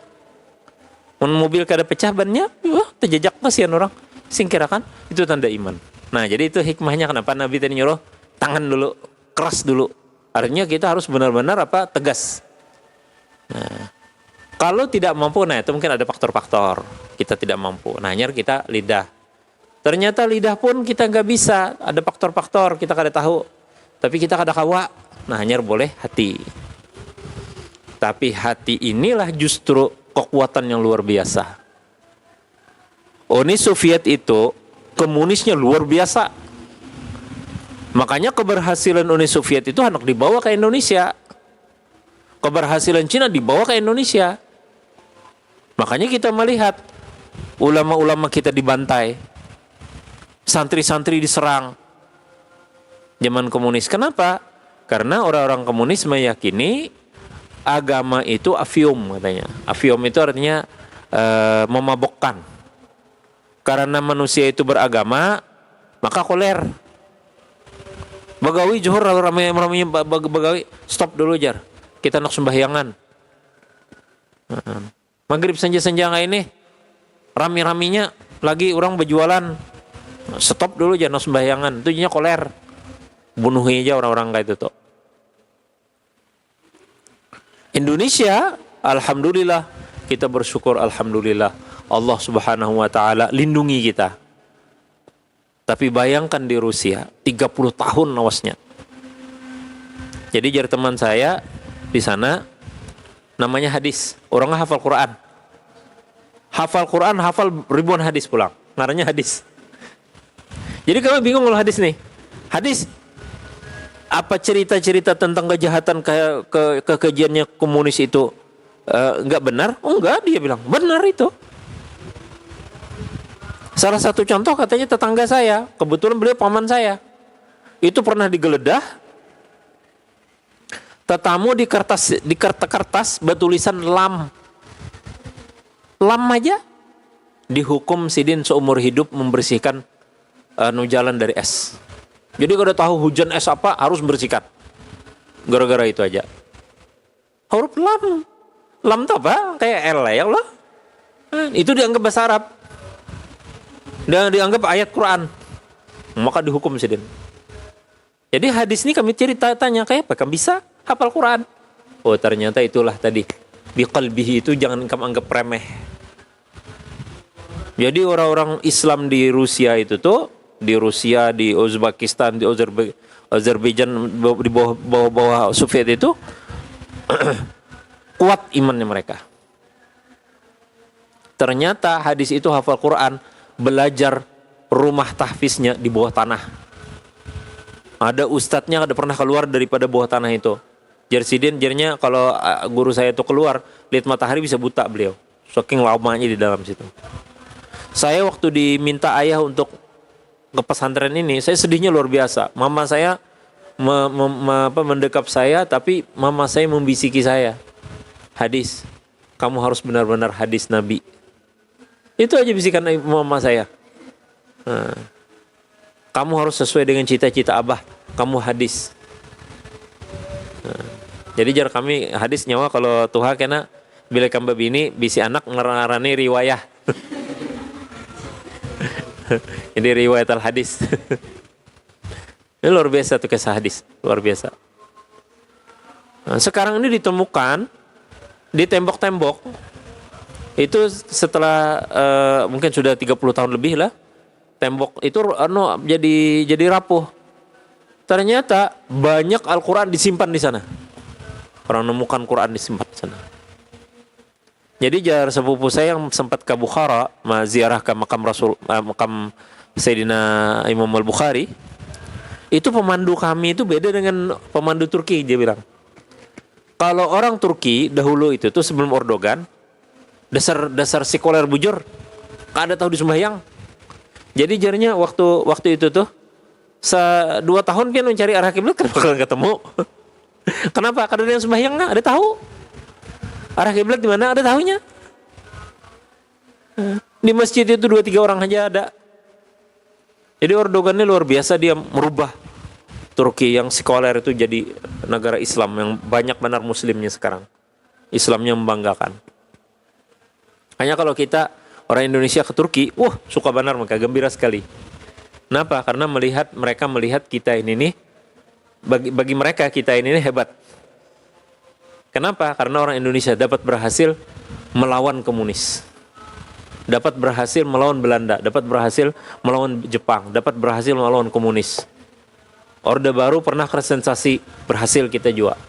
Mobil kada pecah bannya, wah terjajak kasihan orang. Singkirakan, itu tanda iman. Nah jadi itu hikmahnya kenapa Nabi tadi nyuruh tangan dulu, keras dulu. Artinya kita harus benar-benar tegas. Nah, kalau tidak mampu, nah itu mungkin ada faktor-faktor kita tidak mampu. Nah nyar kita lidah. Ternyata lidah pun kita nggak bisa, ada faktor-faktor kita kada tahu. Tapi kita kada kawa. Nah nyar boleh hati. Tapi hati inilah justru kekuatan yang luar biasa. Uni Soviet itu komunisnya luar biasa. Makanya keberhasilan Uni Soviet itu hendak dibawa ke Indonesia. Keberhasilan Cina dibawa ke Indonesia. Makanya kita melihat ulama-ulama kita dibantai. Santri-santri diserang. Zaman komunis. Kenapa? Karena orang-orang komunis meyakini agama itu afium katanya. Afium itu artinya memabokkan. Karena manusia itu beragama, maka koler. Bagawi Johor ramai-ramai bagawi, stop dulu jar. Kita nak sembahyangan. Maghrib senja-senja kayak ini, rami-raminya lagi orang berjualan. Stop dulu jar nak sembahyangan. Itu jadinya koler. Bunuhi aja orang-orang kayak itu tuh. Indonesia, alhamdulillah, kita bersyukur alhamdulillah Allah Subhanahu wa taala lindungi kita. Tapi bayangkan di Rusia 30 tahun awasnya. Jadi jar teman saya di sana namanya hadis, orangnya hafal Quran. Hafal Quran, hafal ribuan hadis pulang. Ngarannya hadis. Jadi kami bingung kalau hadis nih. Hadis apa cerita-cerita tentang kejahatan kekejiannya komunis itu enggak benar? Oh enggak, dia bilang benar itu. Salah satu contoh katanya tetangga saya, kebetulan beliau paman saya, itu pernah digeledah, tetamu di kertas bertulisan lam aja, dihukum sidin seumur hidup membersihkan jalan dari es. Jadi kalau tahu hujan es apa harus bersihkan. Gara-gara itu aja. Huruf lam. Lam itu apa? Kayak L ya Allah. Itu dianggap bahasa Arab. Dan dianggap ayat Quran. Maka dihukum sidin. Jadi hadis ini kami tanya kayak apa kamu bisa hafal Quran? Oh ternyata itulah tadi. Biqalbihi itu jangan kamu anggap remeh. Jadi orang-orang Islam di Rusia itu tuh, di Rusia, di Uzbekistan, di Azerbaijan, di bawah Soviet itu kuat imannya mereka. Ternyata hadis itu hafal Quran, belajar rumah tahfiznya di bawah tanah. Ada ustadznya ada pernah keluar daripada bawah tanah itu. Jersidin jernya kalau guru saya itu keluar, lihat matahari bisa buta beliau. Saking lamanya di dalam situ. Saya waktu diminta ayah untuk ke pesantren ini, saya sedihnya luar biasa. Mama saya mendekap saya, tapi mama saya membisiki saya. Hadis, kamu harus benar-benar hadis Nabi. Itu aja bisikan mama saya. Nah, kamu harus sesuai dengan cita-cita abah. Kamu hadis. Nah, jadi jar kami hadis nyawa kalau Tuhan kena bila kambab ini bisi anak ngarani riwayah. Jadi riwayat al-hadis. Ini luar biasa tuh kisah hadis, luar biasa. Nah, sekarang ini ditemukan di tembok-tembok. Itu setelah mungkin sudah 30 tahun lebih lah. Tembok itu jadi rapuh. Ternyata banyak Al-Quran disimpan di sana. Orang nemukan Quran disimpan di sana. Jadi jar sepupu saya yang sempat ke Bukhara, ziarah ke makam makam Sayyidina Imam Al-Bukhari, itu pemandu kami itu beda dengan pemandu Turki, dia bilang. Kalau orang Turki dahulu itu tuh sebelum Erdogan, dasar sekuler bujur, kada tahu di sembahyang. Jadi jarinya waktu itu tuh 2 tahun dia mencari arah kiblat kan bakal ketemu. Kenapa? Kada ada yang sembahyang nggak? Ada tahu. Arah kiblat di mana? Ada tahunya. Di masjid itu 2-3 orang aja ada. Jadi Erdogan ini luar biasa, dia merubah Turki yang sekuler itu jadi negara Islam yang banyak benar muslimnya sekarang. Islamnya membanggakan. Hanya kalau kita orang Indonesia ke Turki, suka benar mereka, gembira sekali. Kenapa? Karena mereka melihat kita ini nih, bagi mereka kita ini nih hebat. Kenapa? Karena orang Indonesia dapat berhasil melawan komunis, dapat berhasil melawan Belanda, dapat berhasil melawan Jepang, dapat berhasil melawan komunis. Orde Baru pernah sensasi, berhasil kita juga.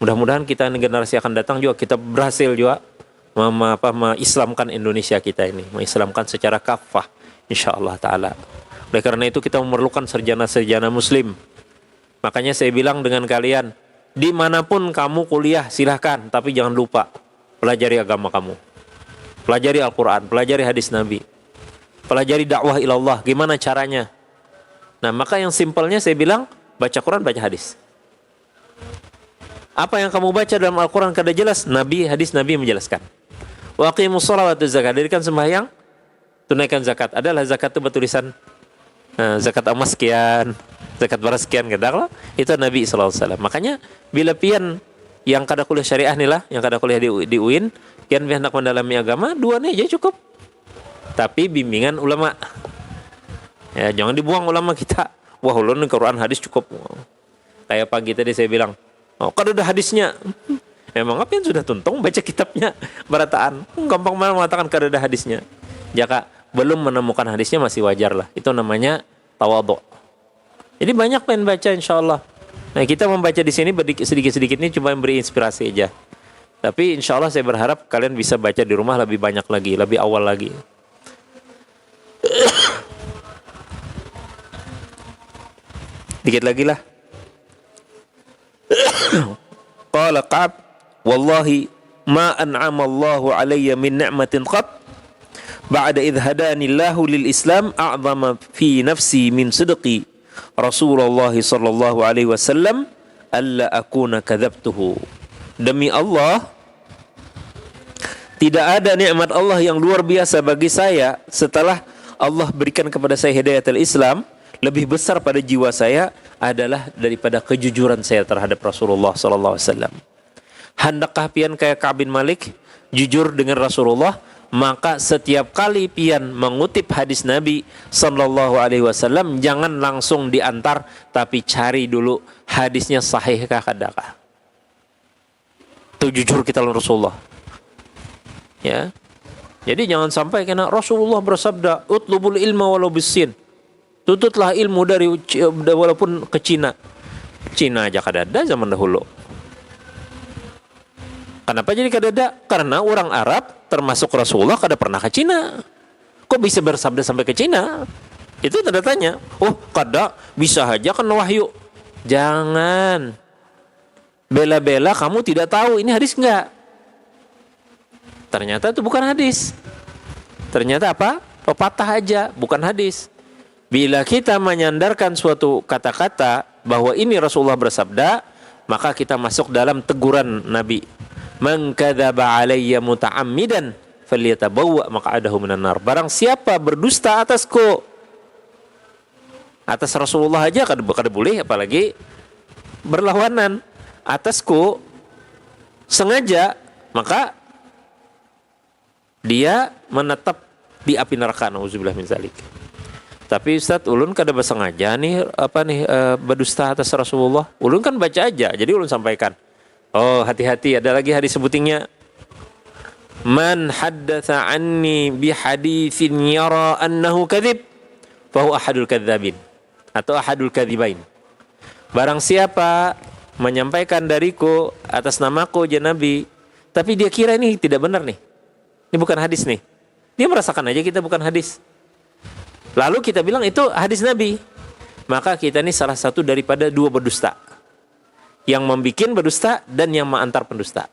Mudah-mudahan kita generasi akan datang juga kita berhasil juga mengislamkan Indonesia kita ini, mengislamkan secara kafah insyaallah taala. Oleh karena itu kita memerlukan sarjana-sarjana muslim. Makanya saya bilang dengan kalian, dimanapun kamu kuliah silahkan, tapi jangan lupa pelajari agama kamu, pelajari Al-Quran, pelajari hadis Nabi, pelajari dakwah ilallah, gimana caranya. Nah maka yang simpelnya saya bilang, baca Quran, baca hadis. Apa yang kamu baca dalam Al-Quran kada jelas, hadis Nabi menjelaskan. Wa aqimus shalah wa atuz zakat, dirikan sembahyang, tunaikan zakat. Adalah zakat itu bertulisan zakat emas sekian, zakat beras sekian, kata itu Nabi SAW. Makanya bila pian yang kada kuliah syariah nih lah, yang kada kuliah di UIN, pian hendak mendalami agama, 2 nih aja cukup. Tapi bimbingan ulama. Ya, jangan dibuang ulama kita. Wah, ulun Quran hadis cukup. Kayak pagi tadi saya bilang, kada ada hadisnya. Emang apa yang sudah tuntung baca kitabnya berataan. Gampang banget mengatakan kada ada hadisnya. Jika belum menemukan hadisnya masih wajar lah. Itu namanya tawadhu. Jadi banyak pengen baca insyaallah. Nah, kita membaca di sini sedikit-sedikit ini cuma memberi inspirasi aja. Tapi insyaallah saya berharap kalian bisa baca di rumah lebih banyak lagi, lebih awal lagi. Dikit lagi lah. Qala Ka'ab, wallahi ma an'ama Allahu alayya min ni'matin qat ba'da idh hadani Allahu lil Islam a'zama fi nafsi min sidqi Rasulullah sallallahu alaihi wasallam alla akuna kadzabtuhu. Demi Allah, tidak ada nikmat Allah yang luar biasa bagi saya setelah Allah berikan kepada saya hidayatul Islam, lebih besar pada jiwa saya adalah daripada kejujuran saya terhadap Rasulullah sallallahu alaihi wasallam. Hendakkah pian kayak Ka'ab bin Malik jujur dengan Rasulullah, maka setiap kali pian mengutip hadis Nabi sallallahu alaihi wasallam jangan langsung diantar, tapi cari dulu hadisnya sahihkah kadakah. Itu jujur kita lawan Rasulullah. Ya. Jadi jangan sampai kena Rasulullah bersabda, "Utlubul ilma walau bisin." Tututlah ilmu dari walaupun ke Cina. Cina aja kada ada zaman dahulu. Kenapa jadi kada ada? Karena orang Arab termasuk Rasulullah kada pernah ke Cina. Kok bisa bersabda sampai ke Cina? Itu tanda tanya. Kada bisa aja kan wahyu. Jangan bela-bela kamu tidak tahu ini hadis enggak. Ternyata itu bukan hadis. Ternyata apa? Pepatah aja, bukan hadis. Bila kita menyandarkan suatu kata-kata bahwa ini Rasulullah bersabda, maka kita masuk dalam teguran Nabi. Man kadzaba alayya muta'ammidan falyatabawwa maq'adahu minan nar. Barang siapa berdusta atasku, atas Rasulullah aja kada boleh, apalagi berlawanan atasku sengaja, maka dia menetap di api neraka. Nauzubillah min zalik. Tapi Ustaz, ulun kada bersengaja nih berdusta atas Rasulullah. Ulun kan baca aja, jadi ulun sampaikan. Oh, hati-hati, ada lagi hadis sebutingnya. Man haddatsa anni bi haditsin yara annahu kadzib fa huwa ahadul kadzabin atau ahadul kadzibain. Barang siapa menyampaikan dariku atas namaku ya Nabi tapi dia kira ini tidak benar nih. Ini bukan hadis nih. Dia merasakan aja kita bukan hadis. Lalu kita bilang itu hadis Nabi. Maka kita ini salah satu daripada dua berdusta. Yang membikin berdusta dan yang mengantar pendusta.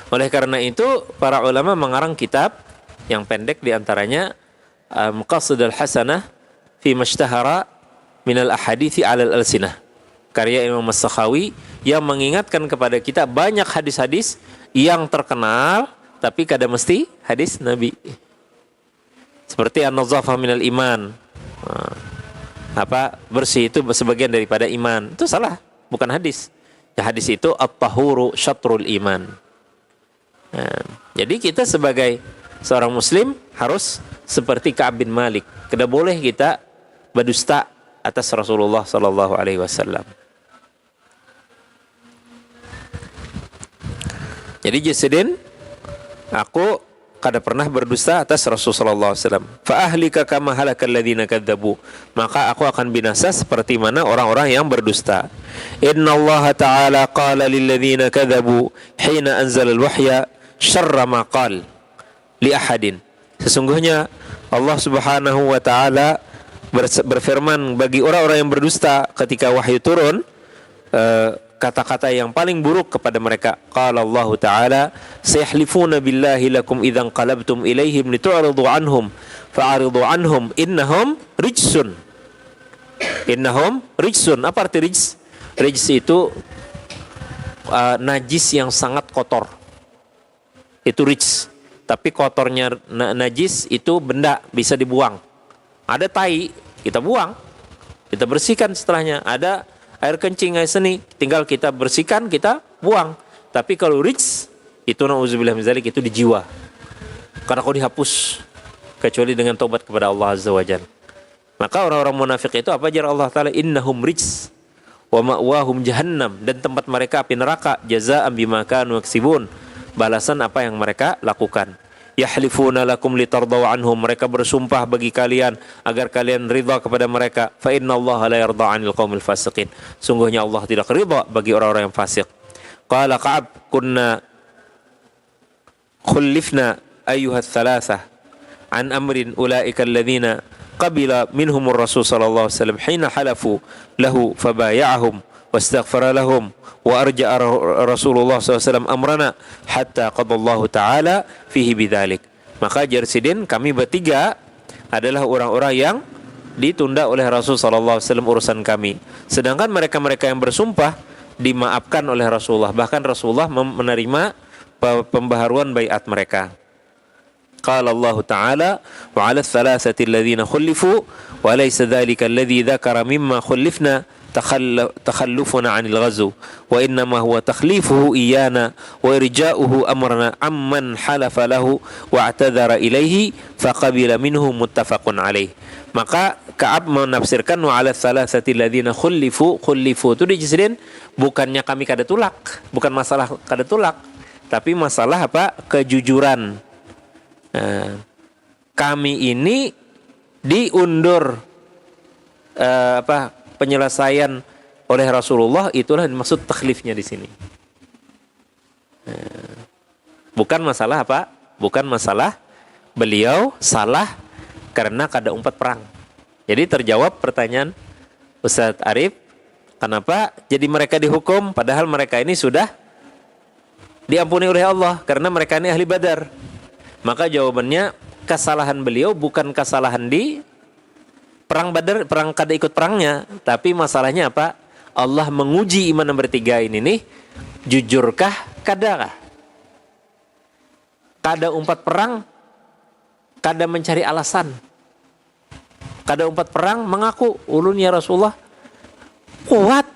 Oleh karena itu, para ulama mengarang kitab yang pendek diantaranya Maqasid al-Hasanah fi mashtahara minal ahadithi alal alsinah. Karya Imam As-Sakhawi yang mengingatkan kepada kita banyak hadis-hadis yang terkenal tapi kadang mesti hadis Nabi. Seperti an-nazafah minal iman. Bersih itu sebagian daripada iman. Itu salah, bukan hadis. Ya, hadis itu at-tahuru syatrul iman. Jadi kita sebagai seorang muslim harus seperti Ka'ab bin Malik. Tidak boleh kita berdusta atas Rasulullah sallallahu alaihi wasallam. Jadi Jasidin, aku kada pernah berdusta atas Rasulullah sallallahu alaihi wasallam. Fa ahlika kama halakal ladzina kadzabu. Maka aku akan binasa seperti mana orang-orang yang berdusta. Innallaha ta'ala qala lil ladzina kadzabu hina anzala al-wahya syarra ma qala li ahadin. Sesungguhnya Allah Subhanahu wa taala berfirman bagi orang-orang yang berdusta ketika wahyu turun, kata-kata yang paling buruk kepada mereka. Qala Allah Ta'ala sayahlifuna billahi lakum idza qalabtum ilaihim litu'ridu anhum fa'ridu anhum innahum rijsun. Innahum rijsun. Apa arti rijs? Rijs itu najis yang sangat kotor. Itu rijs. Tapi kotornya najis itu benda bisa dibuang. Ada tai, kita buang. Kita bersihkan setelahnya. Ada air kencing, air seni, tinggal kita bersihkan, kita buang. Tapi kalau rijs, itu na'udzubillah min dzalik, itu di jiwa. Karena kau dihapus kecuali dengan taubat kepada Allah Azza wa Jalla. Maka orang-orang munafik itu apa ajar Allah Ta'ala? Innahum rijs wa ma'wahum jahannam, dan tempat mereka api neraka, jazaa'an bima kanu yaksibun, balasan apa yang mereka lakukan. Yahlifuna lakum litardaw anhum, mereka bersumpah bagi kalian agar kalian ridha kepada mereka. Fa innallaha la yarda 'anil qaumil fasiqin. Sungguhnya Allah tidak ridha bagi orang-orang yang fasik. Qala Ka'ab, kunna khullifna ayyuha thalathah an amrin ulaika alladhina qabila minhumur rasul sallallahu alaihi wasallam hina halafu lahu fabaya'ahum wastaghfara lahum wa arja'a Rasulullah SAW amrana hatta qadallahu ta'ala fihi bidzalik. Maka Jarsidin, kami bertiga adalah orang-orang yang ditunda oleh Rasul SAW urusan kami. Sedangkan mereka-mereka yang bersumpah dimaafkan oleh Rasulullah. Bahkan Rasulullah menerima pembaharuan baiat mereka. Qala Allah Ta'ala wa 'ala ats-tsalatsati alladziina khullifu wa laysa dzalika alladzi dzakara mimma khullifna takhallufuna 'anil ghazw wa innama huwa takhlifuhu iyana wa irja'uhu amrana amman halafa lahu wa i'tadzara ilaihi faqabila minhu muttafaqun alaih. Maka Ka'ab menafsirkan wa 'ala tsalatsati alladziina khullifu itu dijelasin bukannya kami kada tulak, bukan masalah kada tulak, tapi masalah apa? Kejujuran. Kami ini diundur penyelesaian oleh Rasulullah, itulah maksud takhlifnya di sini. Bukan masalah apa? Bukan masalah beliau salah karena kada umpat perang. Jadi terjawab pertanyaan Ustadz Arif, kenapa jadi mereka dihukum padahal mereka ini sudah diampuni oleh Allah karena mereka ini ahli Badar. Maka jawabannya, kesalahan beliau bukan kesalahan di perang Badar, perang kada ikut perangnya, tapi masalahnya apa? Allah menguji iman yang bertiga ini nih, jujurkah kadakah? Kada umpat perang, kada mencari alasan. Kada umpat perang mengaku, ulun ya Rasulullah kuat,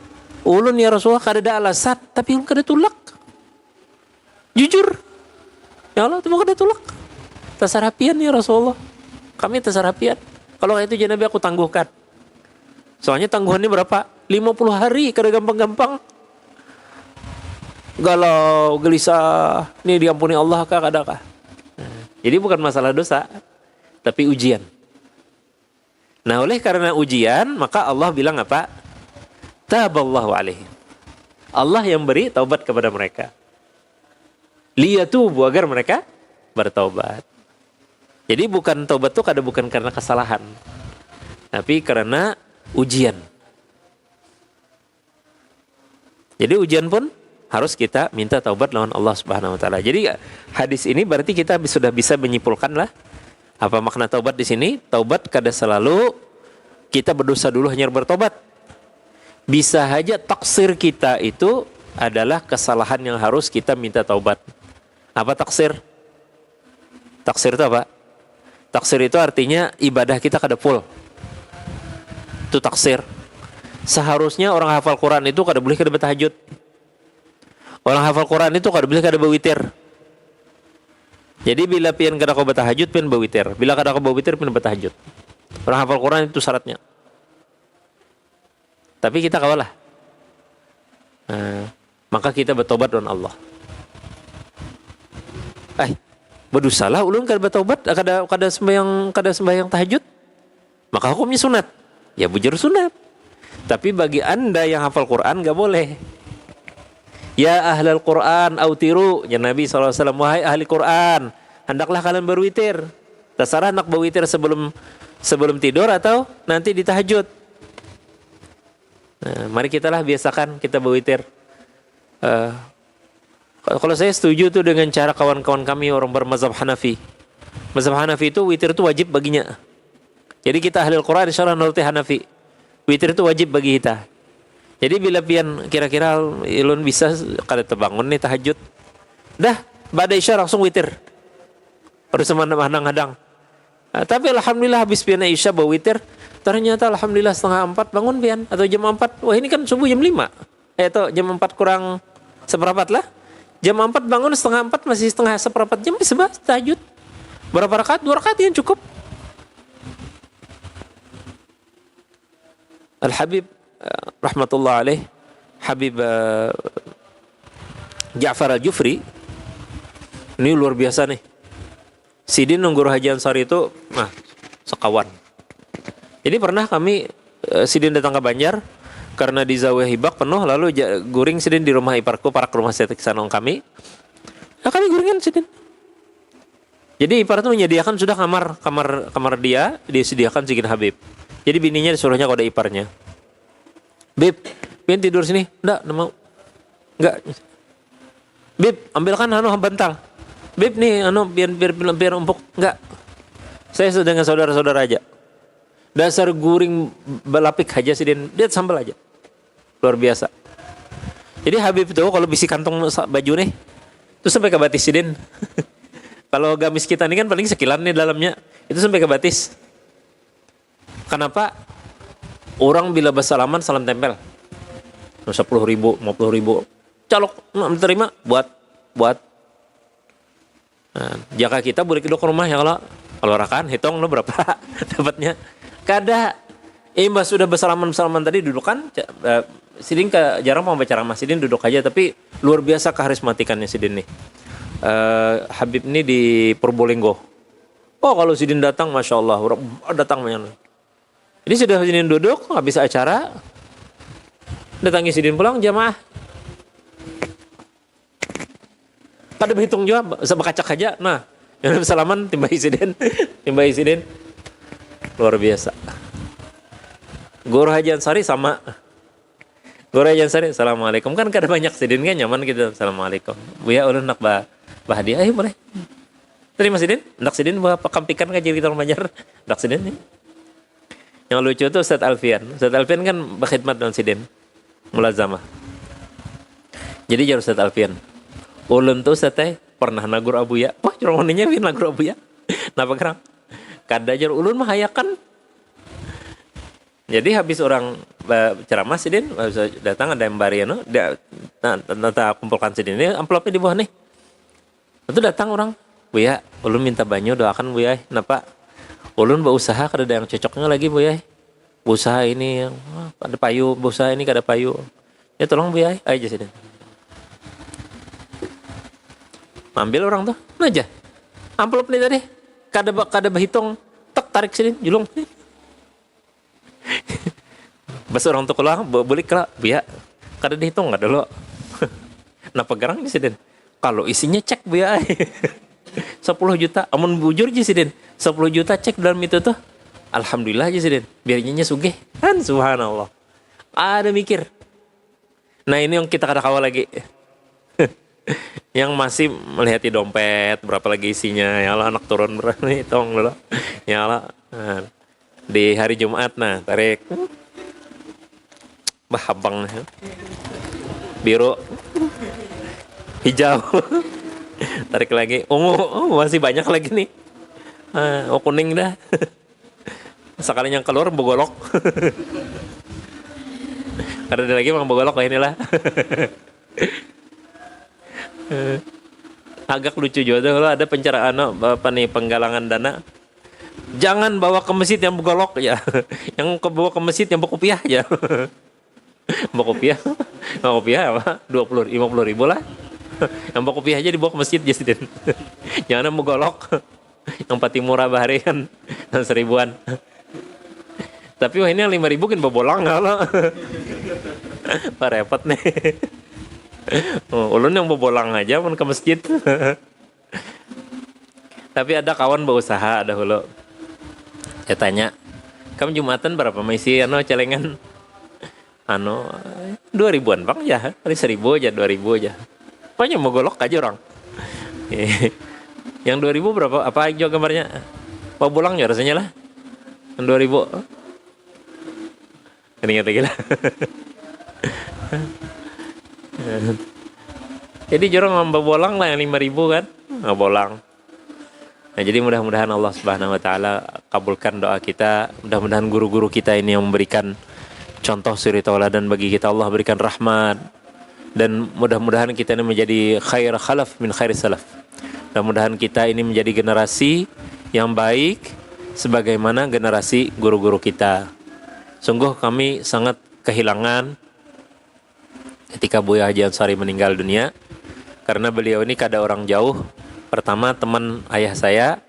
ulun ya Rasulullah kada ada alasan, tapi ulun kada tulak. Jujur. Ya Allah, itu kada tulak. Tasarapian ya Rasulullah. Kami tasarapian. Kalau itu jadi Nabi aku tangguhkan. Soalnya tangguhannya berapa? 50 hari, kada gampang-gampang. Galau, gelisah, ini diampuni Allah kah, kada kah? Jadi bukan masalah dosa, tapi ujian. Nah, oleh karena ujian, maka Allah bilang apa? Taballahu alaihi. Allah yang beri taubat kepada mereka. Liyatubu, agar mereka bertaubat. Jadi bukan taubat itu bukan karena kesalahan, tapi karena ujian. Jadi ujian pun harus kita minta taubat lawan Allah Subhanahu wa taala. Jadi hadis ini berarti kita sudah bisa menyimpulkan lah apa makna taubat di sini. Taubat kada selalu kita berdosa dulu hanya bertobat. Bisa saja taksir kita itu adalah kesalahan yang harus kita minta taubat. Apa taksir? Taksir itu apa? Taksir itu artinya ibadah kita kada full. Itu taksir. Seharusnya orang hafal Quran itu kada boleh kada bertahajud. Orang hafal Quran itu kada boleh kada berwitir. Jadi bila pian kada kau bertahajud, pian berwitir. Bila kada kau berwitir, pian bertahajud. Orang hafal Quran itu syaratnya. Tapi kita kawalah. Maka kita bertobat dengan Allah. Berdosalah ulun kada bertobat, kada sembahyang tahajud. Maka hukumnya sunat. Ya bujur sunat. Tapi bagi anda yang hafal Quran gak boleh. Ya ahlal Quran autiru, ya Nabi SAW, wahai ahli Quran, hendaklah kalian berwitir. Terserah nak berwitir sebelum tidur atau nanti di tahajud. Nah, mari kita lah biasakan kita berwitir. Kalau saya setuju tuh dengan cara kawan-kawan kami orang bermazhab Hanafi. Mazhab Hanafi itu witir itu wajib baginya. Jadi kita ahli Quran insyaallah nuruti Hanafi. Witir itu wajib bagi kita. Jadi bila pian kira-kira ilun bisa kada terbangun nih tahajud. Dah, ba'da isya langsung witir. Harus hadang-hadang. Tapi alhamdulillah habis pian isya bawa witir, ternyata alhamdulillah 3:30 bangun pian atau jam 4. Wah, ini kan subuh jam 5. Atau jam 4 kurang seperempat lah. Jam 4 bangun 3:30 masih seperempat jam bisa tahajud. Berapa rakaat? 2 rakaat yang cukup. Al-Habib rahmatullah alaih, Habib Ja'far Al-Jufri, ini luar biasa nih. Sidin Nunggur Haji Ansari itu sekawan. Jadi pernah kami Sidin datang ke Banjar karena di Zawiyah Hibak penuh, lalu guring Sidin di rumah iparku, parak rumah setik sanong kami. Nah, kami guringan Sidin. Jadi ipar itu menyediakan sudah kamar dia disediakan Sigin Habib. Jadi bininya disuruhnya kepada iparnya. Bib, pengen tidur sini? Enggak mau. Enggak. Bib, ambilkan bantal. Bib nih, biar empuk. Enggak. Saya sudah dengan saudara-saudara aja. Dasar guring belapik aja Sidin, dia sambal aja. Luar biasa. Jadi Habib itu kalau bisi kantong baju nih, itu sampai ke batis Sidin. Kalau gamis kita ini kan paling sekilan nih dalamnya, itu sampai ke batis. Kenapa? Orang bila bersalaman salam tempel. 10.000, 50.000. Calok, terima buat. Nah, jika kita boleh ke rumah ya kalau rakan hitung lo berapa dapatnya. Kada. Mbak sudah bersalaman tadi dudukan. Sidin jarang mau baca ceramah, Sidin duduk aja, tapi luar biasa karismatikannya Sidin nih. Habib ini di Purbolinggo. Oh kalau Sidin datang, masya Allah, datang banyak. Ini sudah Sidin duduk, habis acara, datangi Sidin pulang jamaah. Kada berhitung juga, sebekacak aja. Nah, yang salaman timbai Sidin, luar biasa. Guru Haji Ansari sama. Guru Haji Ansari, assalamualaikum. Kan kada banyak Sidin kan nyaman gitu, assalamualaikum. Buya ulun nak bahadiah, boleh. Terima Sidin, nak Sidin bawa pakampikan kaji kita Banjar, nak Sidin nih. Yang lucu itu Ustaz Alfian. Ustaz Alfian kan berkhidmat dengan Sidin, mulazamah. Jadi jar Ustaz Alfian. Ulun tuh Ustaz pernah nagur abuya. Wah, curongoninya bin nagur abuya. Napa kerang? Kada jar ulun mah hayakan. Jadi habis orang ceramah Sidin, datang ada embariano, nata kumpulkan Sidin ini, amplopnya di bawah nih. Itu datang orang, Buya, ulun minta banyu doakan Buya, napa? Ulun berusaha kada ada yang cocoknya lagi Buya. Berusaha ini yang ada payu, berusaha ini kada payu. Ya tolong Buya, aja Sidin. Ambil orang tuh, aja. Amplop nih tadi, kada berhitung, tarik Sidin, julung. Bas orang tuh keluar, boleh kelak, Buya. Kada dihitung nggak dulu. Nah pegarang Jesiden. Kalau isinya cek biaya 10 juta. Amun bujur Jesiden 10 juta cek dalam itu tuh. Alhamdulillah Jesiden. Biarnya sugih. Kan subhanallah. Ada mikir. Nah ini yang kita kada kawal lagi. Yang masih melihat di dompet berapa lagi isinya. Ya Allah anak turun berapa nih tong dulu. Ya Allah. Nah, di hari Jumat nah tarik. Habang biru hijau tarik lagi ungu masih banyak lagi nih kuning dah sekali yang keluar bogolok ada lagi mang bogolok kayak inilah agak lucu juga kalau ada pencerahan apa nih penggalangan dana jangan bawa ke masjid yang bogolok ya yang bawa ke masjid yang berkopiah aja mau kopiah apa 50 ribu lah yang mau kopiah aja dibawa ke masjid Jesiden jangan mau golok yang pati murah bahari kan 1000-an tapi wah ini 5.000 kan bobolang lah repot nih ulun yang bobolang aja pun ke masjid tapi ada kawan berusaha ada hulu saya tanya kamu Jumatan berapa masih celengan 2.000-an bang ya, kali 1.000 aja, 2.000 aja. Pokoknya mau golok aja orang. Yang 2.000 berapa? Apa aja gambarnya? Mau pulang ya rasanya lah. Yang 2.000. Ingat lagi lah. Jadi jorong ngambah bolang lah yang 5.000 kan, nggak bolang. Nah jadi mudah-mudahan Allah Subhanahu Wa Taala kabulkan doa kita. Mudah-mudahan guru-guru kita ini yang memberikan contoh suri tauladan bagi kita, Allah berikan rahmat dan mudah-mudahan kita ini menjadi khair khalaf min khairi salaf. Mudah-mudahan kita ini menjadi generasi yang baik sebagaimana generasi guru-guru kita. Sungguh kami sangat kehilangan ketika Buya Haji Ansari meninggal dunia karena beliau ini kada orang jauh. Pertama teman ayah saya,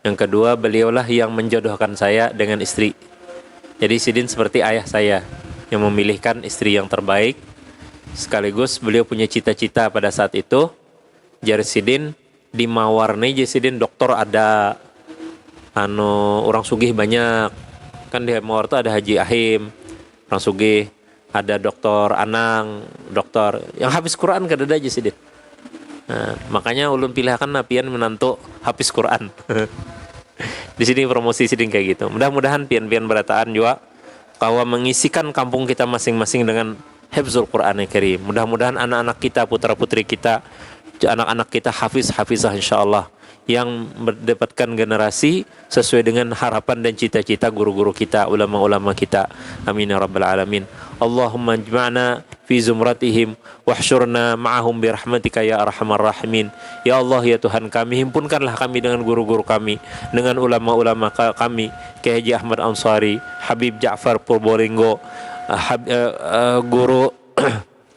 yang kedua beliaulah yang menjodohkan saya dengan istri. Jadi Sidin seperti ayah saya yang memilihkan istri yang terbaik. Sekaligus beliau punya cita-cita pada saat itu. Jari Sidin di Mawarni Sidin dokter ada orang sugih banyak. Kan di Mawar itu ada Haji Ahim, orang sugih, ada dokter Anang, dokter yang habis Quran kada ada Sidin. Nah, makanya ulun pilihkan napian menantu habis Quran. Di sini promosi Sidin kayak gitu. Mudah-mudahan pian-pian berataan juga bahwa mengisikan kampung kita masing-masing dengan hifzul Qur'anil Karim. Mudah-mudahan anak-anak kita, putra-putri kita, anak-anak kita hafizah insyaallah yang mendapatkan generasi sesuai dengan harapan dan cita-cita guru-guru kita, ulama-ulama kita. Amin ya rabbal alamin. Allahumma ijma'na fi zumratihim wahsyurna ma'ahum birahmatika ya arhamar rahimin. Ya Allah ya Tuhan kami, himpunkanlah kami dengan guru-guru kami, dengan ulama-ulama kami, Kiai Haji Ahmad Ansari, Habib Ja'far Purbolinggo, guru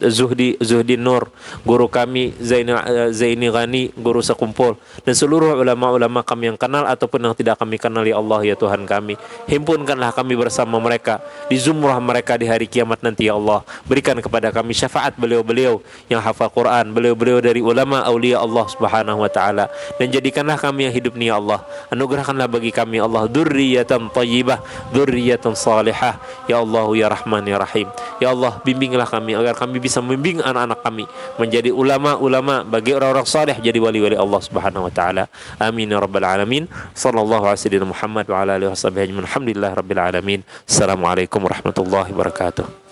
Zuhdi Nur, guru kami Zaini Ghani, guru sekumpul, dan seluruh ulama-ulama kami yang kenal ataupun yang tidak kami kenal, ya Allah ya Tuhan kami, himpunkanlah kami bersama mereka di zumrah mereka di hari kiamat nanti, ya Allah. Berikan kepada kami syafaat beliau-beliau yang hafal Quran, beliau-beliau dari ulama aulia Allah Subhanahu wa taala, dan jadikanlah kami yang hidup ni, ya Allah. Anugerahkanlah bagi kami, ya Allah, dzurriyyatan thayyibah, dzurriyyatan salihah, ya Allah ya Rahman ya Rahim. Ya Allah, bimbinglah kami agar kami bisa membimbing anak-anak kami menjadi ulama-ulama, bagi orang-orang saleh jadi wali-wali Allah Subhanahu wa taala. Amin ya rabbal alamin. Sallallahu alaihi wasallam Muhammad wa ala alihi wasallam. Alhamdulillah rabbil alamin. Assalamualaikum warahmatullahi wabarakatuh.